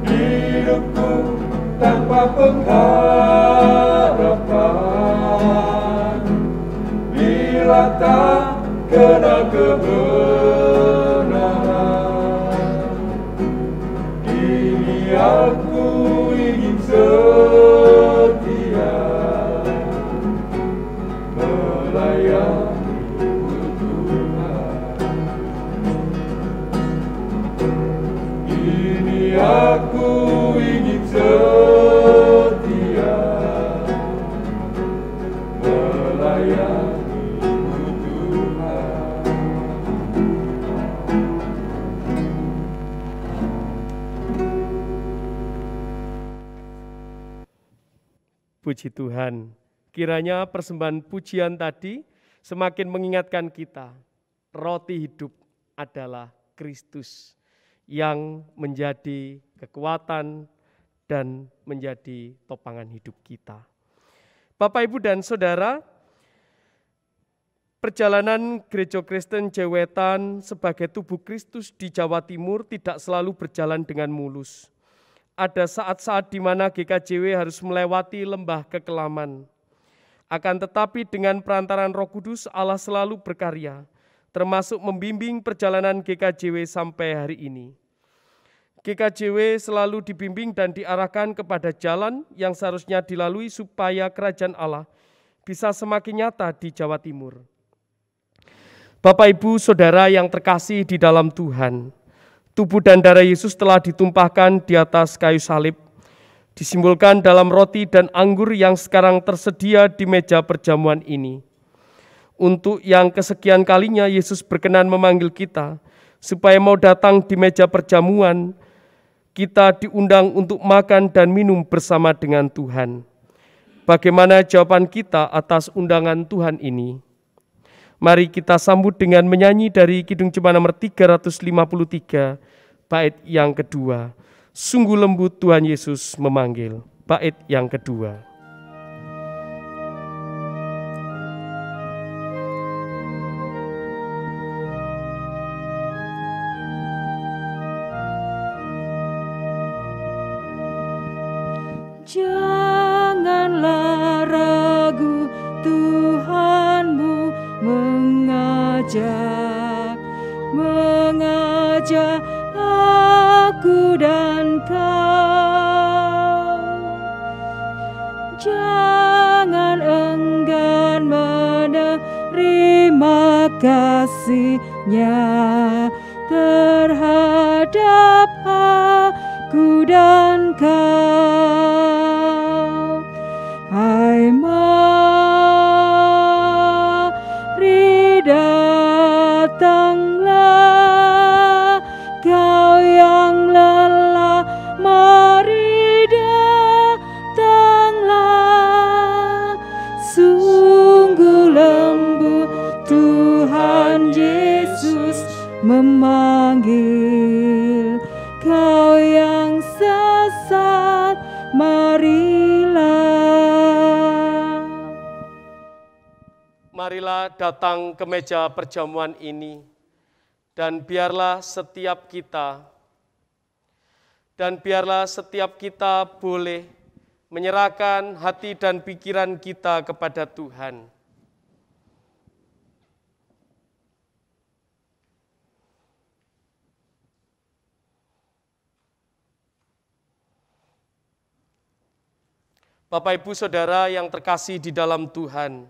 Hidupku tanpa pengharapan, bila tak kena kebenaran. Kini aku ingin setia melayani Tuhan. Kini aku ingin setia melayani Tuhan. Puji Tuhan, kiranya persembahan pujian tadi semakin mengingatkan kita, roti hidup adalah Kristus yang menjadi kekuatan dan menjadi topangan hidup kita. Bapak, Ibu, dan Saudara, perjalanan Gereja Kristen Jewetan sebagai tubuh Kristus di Jawa Timur tidak selalu berjalan dengan mulus. Ada saat-saat di mana GKJW harus melewati lembah kekelaman. Akan tetapi dengan perantaran Roh Kudus, Allah selalu berkarya, termasuk membimbing perjalanan GKJW sampai hari ini. GKJW selalu dibimbing dan diarahkan kepada jalan yang seharusnya dilalui supaya kerajaan Allah bisa semakin nyata di Jawa Timur. Bapak, Ibu, Saudara yang terkasih di dalam Tuhan, tubuh dan darah Yesus telah ditumpahkan di atas kayu salib, disimbolkan dalam roti dan anggur yang sekarang tersedia di meja perjamuan ini. Untuk yang kesekian kalinya Yesus berkenan memanggil kita, supaya mau datang di meja perjamuan, kita diundang untuk makan dan minum bersama dengan Tuhan. Bagaimana jawaban kita atas undangan Tuhan ini? Mari kita sambut dengan menyanyi dari Kidung Jemaat nomor 353, bait yang kedua. Sungguh lembut Tuhan Yesus memanggil. Bait yang kedua. Janganlah ragu, Tuhanmu mengajak aku dan kau. Jangan enggan menerima kasih-Nya terhadap aku dan kau. Hai, mari datang marilah datang ke meja perjamuan ini, dan biarlah setiap kita boleh menyerahkan hati dan pikiran kita kepada Tuhan. Bapak, Ibu, Saudara yang terkasih di dalam Tuhan,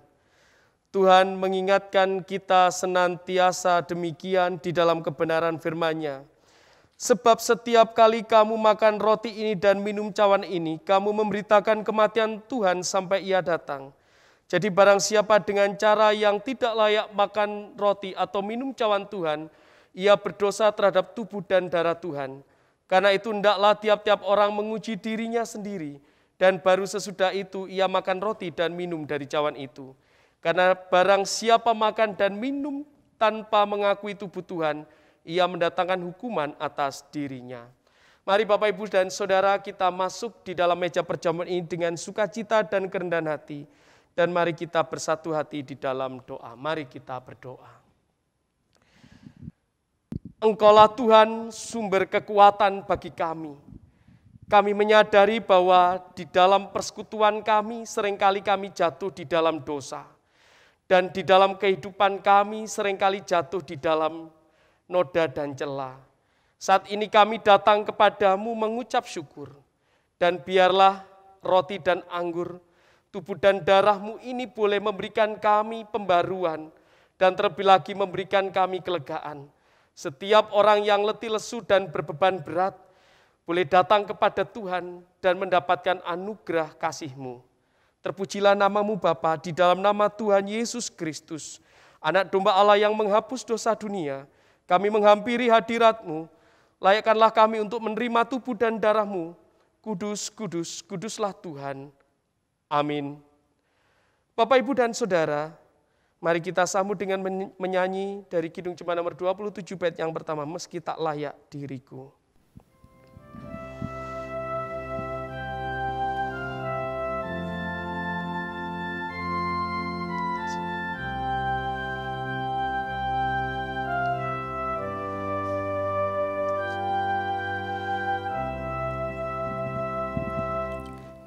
Tuhan mengingatkan kita senantiasa demikian di dalam kebenaran firman-Nya. Sebab setiap kali kamu makan roti ini dan minum cawan ini, kamu memberitakan kematian Tuhan sampai Ia datang. Jadi barang siapa dengan cara yang tidak layak makan roti atau minum cawan Tuhan, ia berdosa terhadap tubuh dan darah Tuhan. Karena itu hendaklah tiap-tiap orang menguji dirinya sendiri, dan baru sesudah itu ia makan roti dan minum dari cawan itu. Karena barang siapa makan dan minum tanpa mengakui tubuh Tuhan, ia mendatangkan hukuman atas dirinya. Mari Bapak, Ibu, dan Saudara, kita masuk di dalam meja perjamuan ini dengan sukacita dan kerendahan hati. Dan mari kita bersatu hati di dalam doa. Mari kita berdoa. Engkaulah Tuhan, sumber kekuatan bagi kami. Kami menyadari bahwa di dalam persekutuan kami, seringkali kami jatuh di dalam dosa. Dan di dalam kehidupan kami, seringkali jatuh di dalam noda dan celah. Saat ini kami datang kepadamu mengucap syukur. Dan biarlah roti dan anggur, tubuh dan darahmu ini boleh memberikan kami pembaruan. Dan terlebih lagi memberikan kami kelegaan. Setiap orang yang letih lesu dan berbeban berat, boleh datang kepada Tuhan dan mendapatkan anugerah kasih-Mu. Terpujilah nama-Mu Bapa, di dalam nama Tuhan Yesus Kristus, Anak Domba Allah yang menghapus dosa dunia. Kami menghampiri hadirat-Mu, layakkanlah kami untuk menerima tubuh dan darah-Mu. Kudus, kudus, kuduslah Tuhan. Amin. Bapak, Ibu, dan Saudara, mari kita sambut dengan menyanyi dari Kidung Jemaat nomor 27 bait yang pertama, Meski Tak Layak Diriku.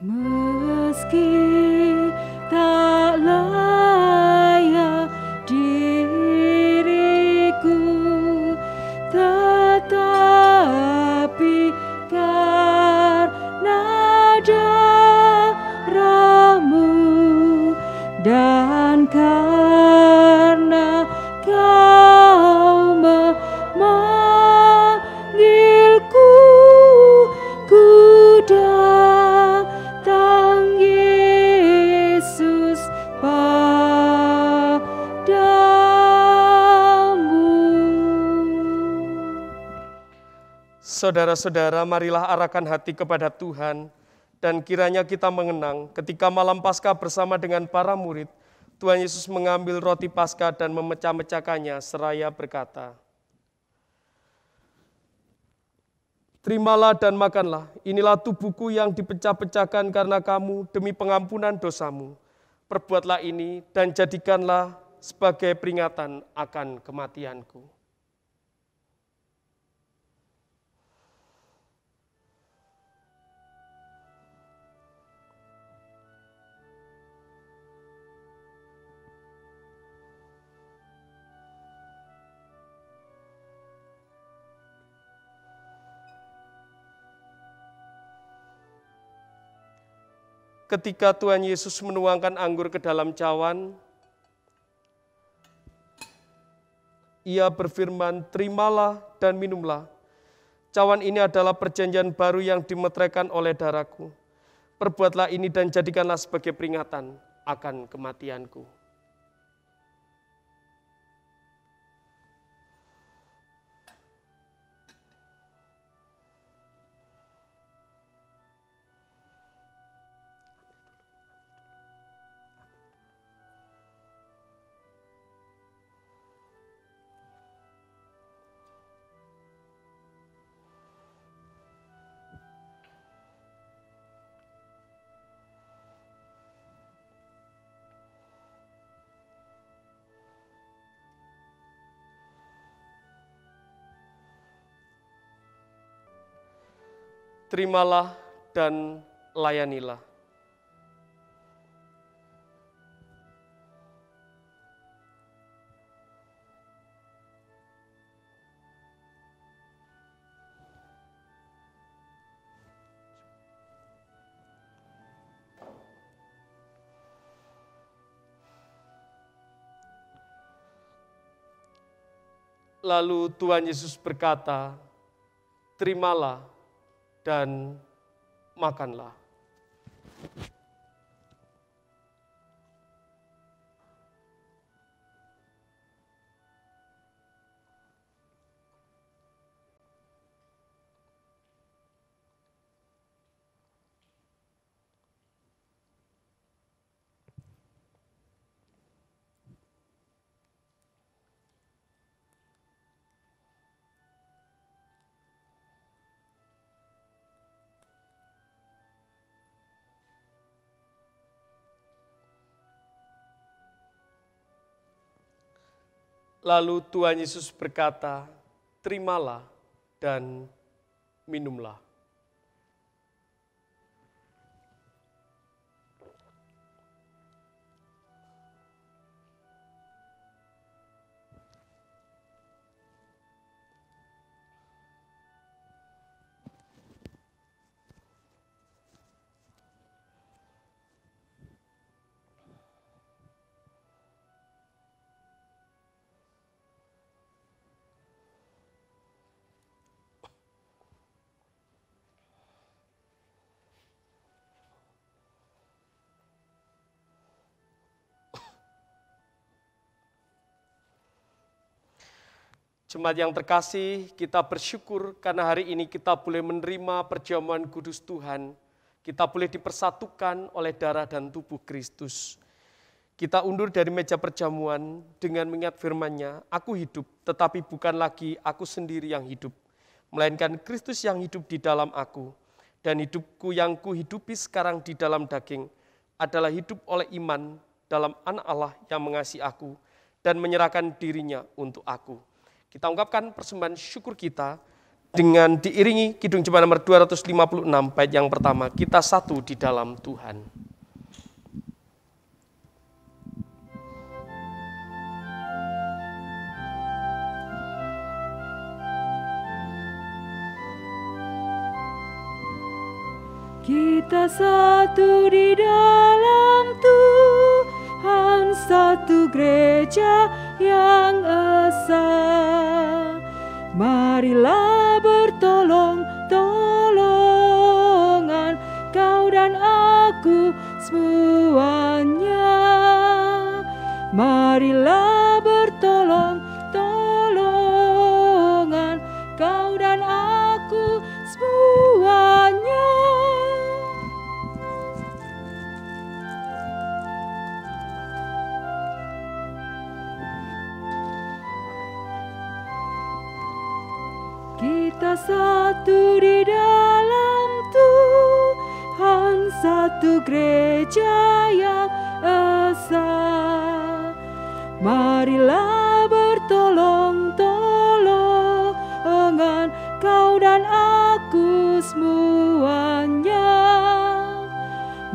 Meski tak layak diriku, tetapi karena darah-Mu dan karena Kau memanggilku, ku datang Yesus padamu. Saudara-saudara, marilah arahkan hati kepada Tuhan, dan kiranya kita mengenang ketika malam Paskah bersama dengan para murid, Tuhan Yesus mengambil roti Paskah dan memecah-mecahkannya seraya berkata, "Terimalah dan makanlah, inilah tubuhku yang dipecah-pecahkan karena kamu demi pengampunan dosamu. Perbuatlah ini dan jadikanlah sebagai peringatan akan kematianku." Ketika Tuhan Yesus menuangkan anggur ke dalam cawan, Ia berfirman, "Terimalah dan minumlah. Cawan ini adalah perjanjian baru yang dimeteraikan oleh darahku. Perbuatlah ini dan jadikanlah sebagai peringatan akan kematianku." terimalah dan layanilah. Lalu Tuhan Yesus berkata, terimalah dan makanlah. Lalu Tuhan Yesus berkata, terimalah dan minumlah. Jemaat yang terkasih, kita bersyukur karena hari ini kita boleh menerima perjamuan kudus Tuhan. Kita boleh dipersatukan oleh darah dan tubuh Kristus. Kita undur dari meja perjamuan dengan mengingat firman-Nya, aku hidup, tetapi bukan lagi aku sendiri yang hidup, melainkan Kristus yang hidup di dalam aku. Dan hidupku yang kuhidupi sekarang di dalam daging adalah hidup oleh iman dalam Anak Allah yang mengasihi aku dan menyerahkan dirinya untuk aku. Kita ungkapkan persembahan syukur kita dengan diiringi Kidung Jemaat nomor 256 bait yang pertama, kita satu di dalam Tuhan. Kita satu di dalam Tuhan, satu gereja yang esa. Marilah bertolong-tolongan, kau dan aku semuanya. Marilah bertolong-tolongan, kau dan aku semuanya. Kita satu di dalam Tuhan, satu gereja yang esa. Marilah bertolong-tolongan, kau dan aku semuanya.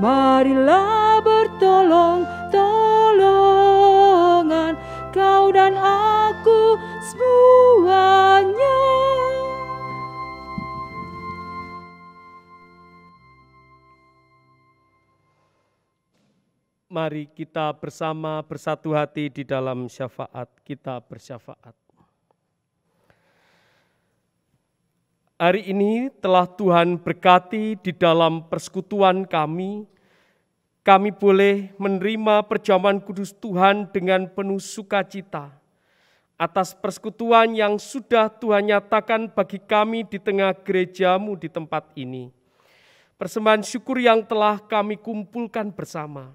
Marilah bertolong-tolongan, kau dan aku semuanya. Mari kita bersama bersatu hati di dalam syafaat, kita bersyafaat. Hari ini telah Tuhan berkati di dalam persekutuan kami boleh menerima perjamuan kudus Tuhan dengan penuh sukacita atas persekutuan yang sudah Tuhan nyatakan bagi kami di tengah gereja-Mu di tempat ini. Persembahan syukur yang telah kami kumpulkan bersama,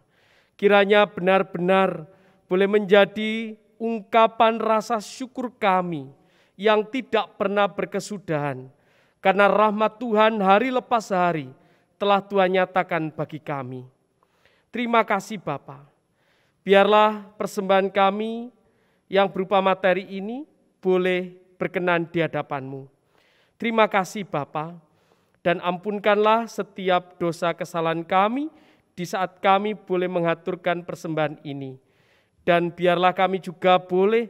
kiranya benar-benar boleh menjadi ungkapan rasa syukur kami yang tidak pernah berkesudahan. Karena rahmat Tuhan hari lepas hari telah Tuhan nyatakan bagi kami. Terima kasih Bapa. Biarlah persembahan kami yang berupa materi ini boleh berkenan di hadapan-Mu. Terima kasih Bapa. Dan ampunkanlah setiap dosa kesalahan kami di saat kami boleh mengaturkan persembahan ini. Dan biarlah kami juga boleh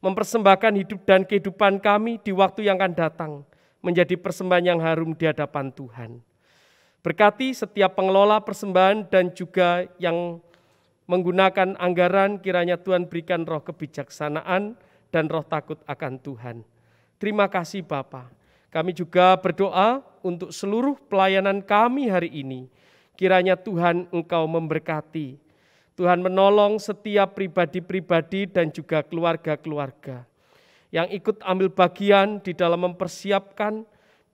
mempersembahkan hidup dan kehidupan kami di waktu yang akan datang menjadi persembahan yang harum di hadapan Tuhan. Berkati setiap pengelola persembahan dan juga yang menggunakan anggaran, kiranya Tuhan berikan roh kebijaksanaan dan roh takut akan Tuhan. Terima kasih Bapa. Kami juga berdoa untuk seluruh pelayanan kami hari ini. Kiranya Tuhan Engkau memberkati. Tuhan menolong setiap pribadi-pribadi dan juga keluarga-keluarga yang ikut ambil bagian di dalam mempersiapkan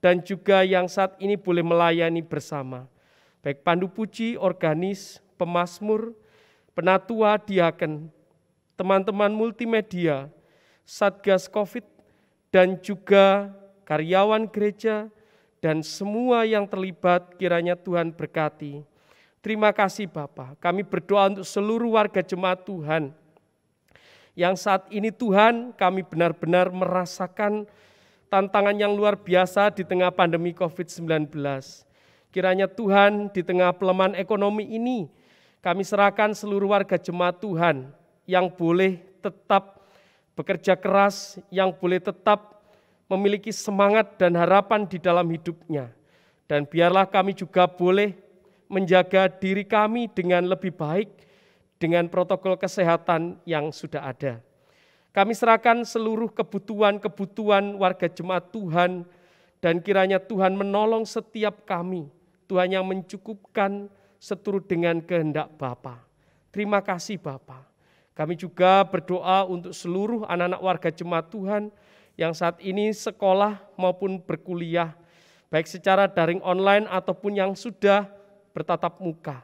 dan juga yang saat ini boleh melayani bersama. Baik pandu puji, organis, pemazmur, penatua, diaken, teman-teman multimedia, Satgas Covid, dan juga karyawan gereja, dan semua yang terlibat kiranya Tuhan berkati. Terima kasih Bapa. Kami berdoa untuk seluruh warga jemaat Tuhan, yang saat ini Tuhan kami benar-benar merasakan tantangan yang luar biasa di tengah pandemi COVID-19. Kiranya Tuhan di tengah pelemahan ekonomi ini, kami serahkan seluruh warga jemaat Tuhan yang boleh tetap bekerja keras, yang boleh tetap memiliki semangat dan harapan di dalam hidupnya. Dan biarlah kami juga boleh menjaga diri kami dengan lebih baik dengan protokol kesehatan yang sudah ada. Kami serahkan seluruh kebutuhan-kebutuhan warga jemaat Tuhan, dan kiranya Tuhan menolong setiap kami. Tuhan yang mencukupkan seturut dengan kehendak Bapa. Terima kasih Bapa. Kami juga berdoa untuk seluruh anak-anak warga jemaat Tuhan yang saat ini sekolah maupun berkuliah, baik secara daring online ataupun yang sudah bertatap muka.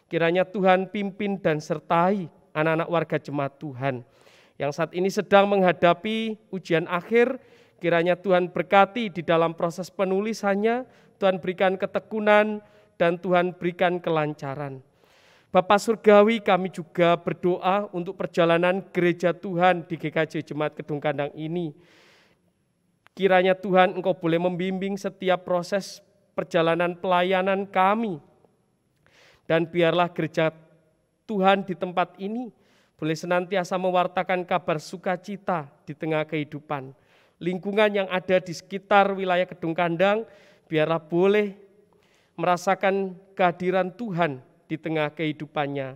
Kiranya Tuhan pimpin dan sertai anak-anak warga jemaat Tuhan yang saat ini sedang menghadapi ujian akhir. Kiranya Tuhan berkati di dalam proses penulisannya, Tuhan berikan ketekunan dan Tuhan berikan kelancaran. Bapa Surgawi, kami juga berdoa untuk perjalanan gereja Tuhan di GKJ Jemaat Kedung Kandang ini. Kiranya Tuhan Engkau boleh membimbing setiap proses perjalanan pelayanan kami. Dan biarlah gereja Tuhan di tempat ini boleh senantiasa mewartakan kabar sukacita di tengah kehidupan. Lingkungan yang ada di sekitar wilayah Kedung Kandang, biarlah boleh merasakan kehadiran Tuhan di tengah kehidupannya.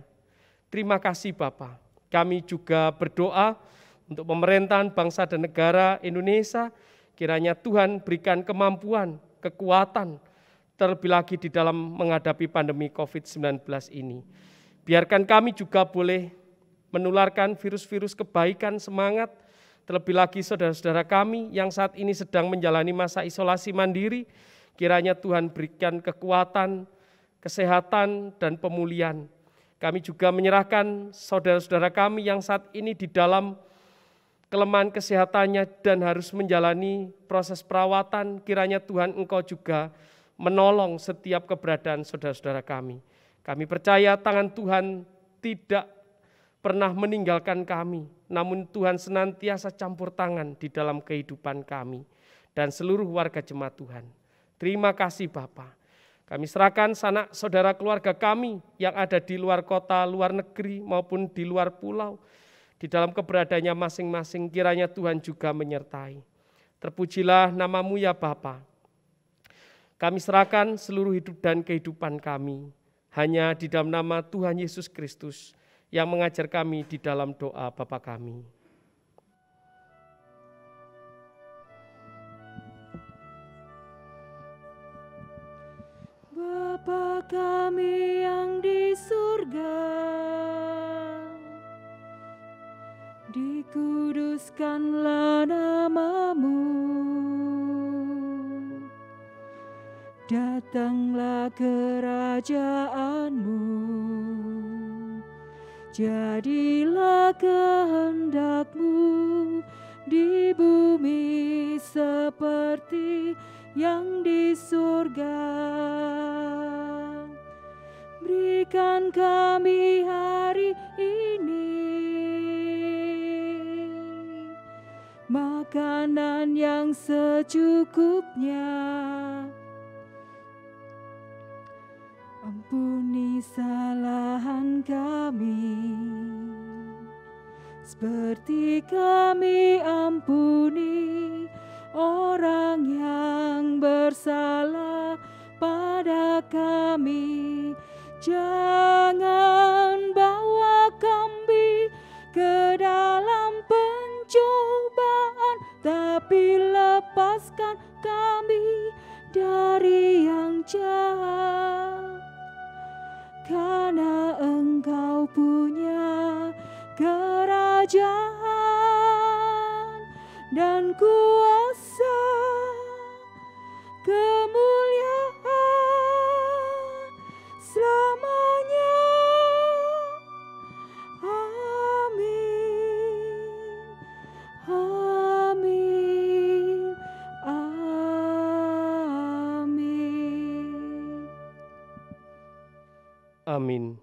Terima kasih Bapa. Kami juga berdoa untuk pemerintahan bangsa dan negara Indonesia, kiranya Tuhan berikan kemampuan, kekuatan, terlebih lagi di dalam menghadapi pandemi COVID-19 ini. Biarkan kami juga boleh menularkan virus-virus kebaikan, semangat, terlebih lagi saudara-saudara kami yang saat ini sedang menjalani masa isolasi mandiri, kiranya Tuhan berikan kekuatan, kesehatan, dan pemulihan. Kami juga menyerahkan saudara-saudara kami yang saat ini di dalam kelemahan kesehatannya dan harus menjalani proses perawatan, kiranya Tuhan Engkau juga menolong setiap keberadaan saudara-saudara kami. Kami percaya tangan Tuhan tidak pernah meninggalkan kami, namun Tuhan senantiasa campur tangan di dalam kehidupan kami dan seluruh warga jemaat Tuhan. Terima kasih Bapa. Kami serahkan sanak saudara keluarga kami yang ada di luar kota, luar negeri maupun di luar pulau. Di dalam keberadaannya masing-masing, kiranya Tuhan juga menyertai. Terpujilah nama-Mu ya Bapa. Kami serahkan seluruh hidup dan kehidupan kami hanya di dalam nama Tuhan Yesus Kristus yang mengajar kami di dalam doa Bapa kami. Bapa kami yang di surga, dikuduskanlah nama-Mu, datanglah kerajaan-Mu, jadilah kehendak-Mu di bumi seperti yang di surga. Berikan kami hari ini makanan yang secukupnya, ampuni kesalahan kami, seperti kami ampuni orang yang bersalah pada kami. Jangan bawa kami ke dalam pencobaan, tapi lepaskan kami dari yang jahat. Karena Engkau punya kerajaan dan kuasa, kemuliaan selamanya. Amin. Amin. Amin. Amin.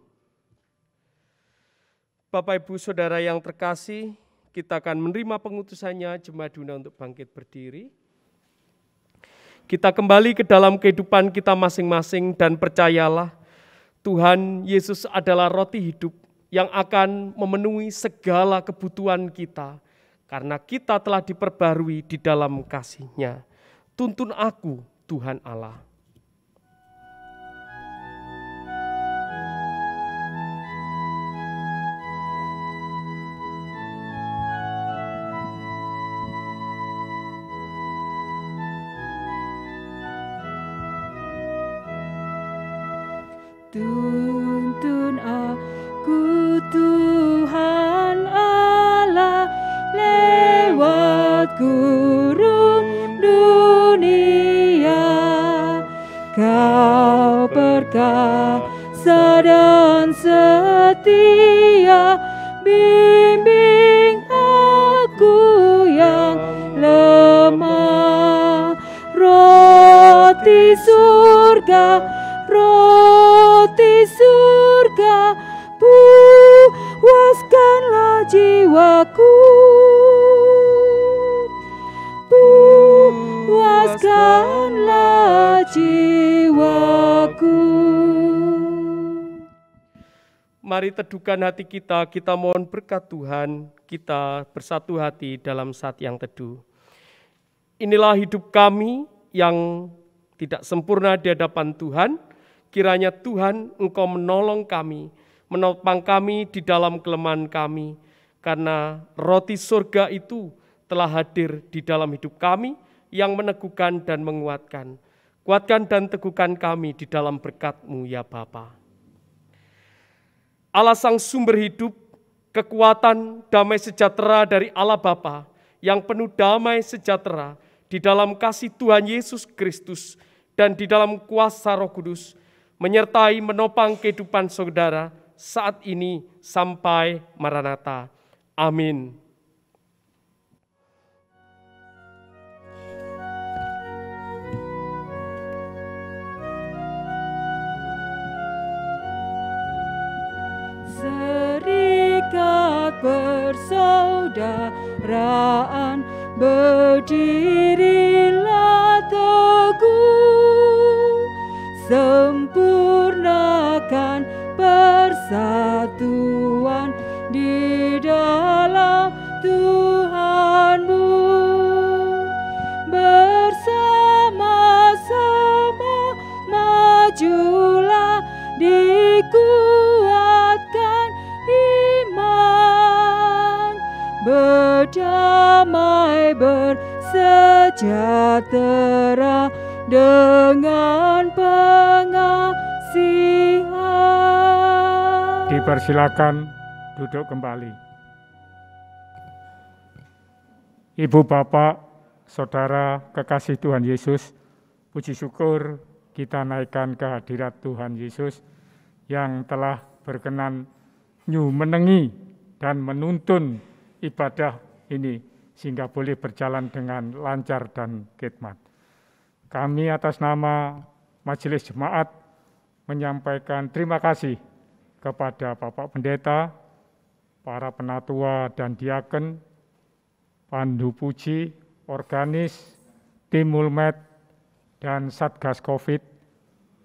Bapak Ibu Saudara yang terkasih, kita akan menerima pengutusannya Jemaat Duna untuk bangkit berdiri. Kita kembali ke dalam kehidupan kita masing-masing dan percayalah Tuhan Yesus adalah roti hidup yang akan memenuhi segala kebutuhan kita karena kita telah diperbarui di dalam kasih-Nya. Tuntun aku, Tuhan Allah. Tuntun aku Tuhan Allah lewat gurun dunia. Kau perkasa dan setia, bimbing aku yang lemah. Roti surga, roti surga, puaskanlah jiwaku, puaskanlah jiwaku. Mari teduhkan hati kita mohon berkat Tuhan, kita bersatu hati dalam saat yang teduh. Inilah hidup kami yang tidak sempurna di hadapan Tuhan. Kiranya Tuhan Engkau menolong kami, menopang kami di dalam kelemahan kami. Karena roti surga itu telah hadir di dalam hidup kami yang meneguhkan dan menguatkan. Kuatkan dan teguhkan kami di dalam berkat-Mu ya Bapa. Allah Sang Sumber Hidup, kekuatan, damai sejahtera dari Allah Bapa yang penuh damai sejahtera di dalam kasih Tuhan Yesus Kristus dan di dalam kuasa Roh Kudus, menyertai menopang kehidupan saudara saat ini sampai Maranatha. Amin. Serikat persaudaraan, berdirilah teguh, sempurnakan persatuan di dalam Tuhan-Mu. Bersama-sama majulah, dikuatkan iman, berdamai bersejahtera dengan pengasihan. Dipersilakan duduk kembali. Ibu, Bapak, Saudara kekasih Tuhan Yesus, puji syukur kita naikkan kehadirat Tuhan Yesus yang telah berkenan menengi dan menuntun ibadah ini sehingga boleh berjalan dengan lancar dan khidmat. Kami atas nama Majelis Jemaat menyampaikan terima kasih kepada Bapak Pendeta, para penatua dan diaken, pandu puji, organis, tim Mulmed, dan Satgas COVID,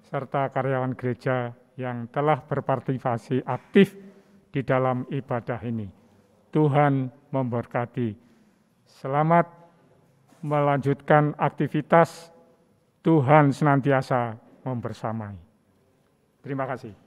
serta karyawan gereja yang telah berpartisipasi aktif di dalam ibadah ini. Tuhan memberkati. Selamat melanjutkan aktivitas. Tuhan senantiasa membersamai. Terima kasih.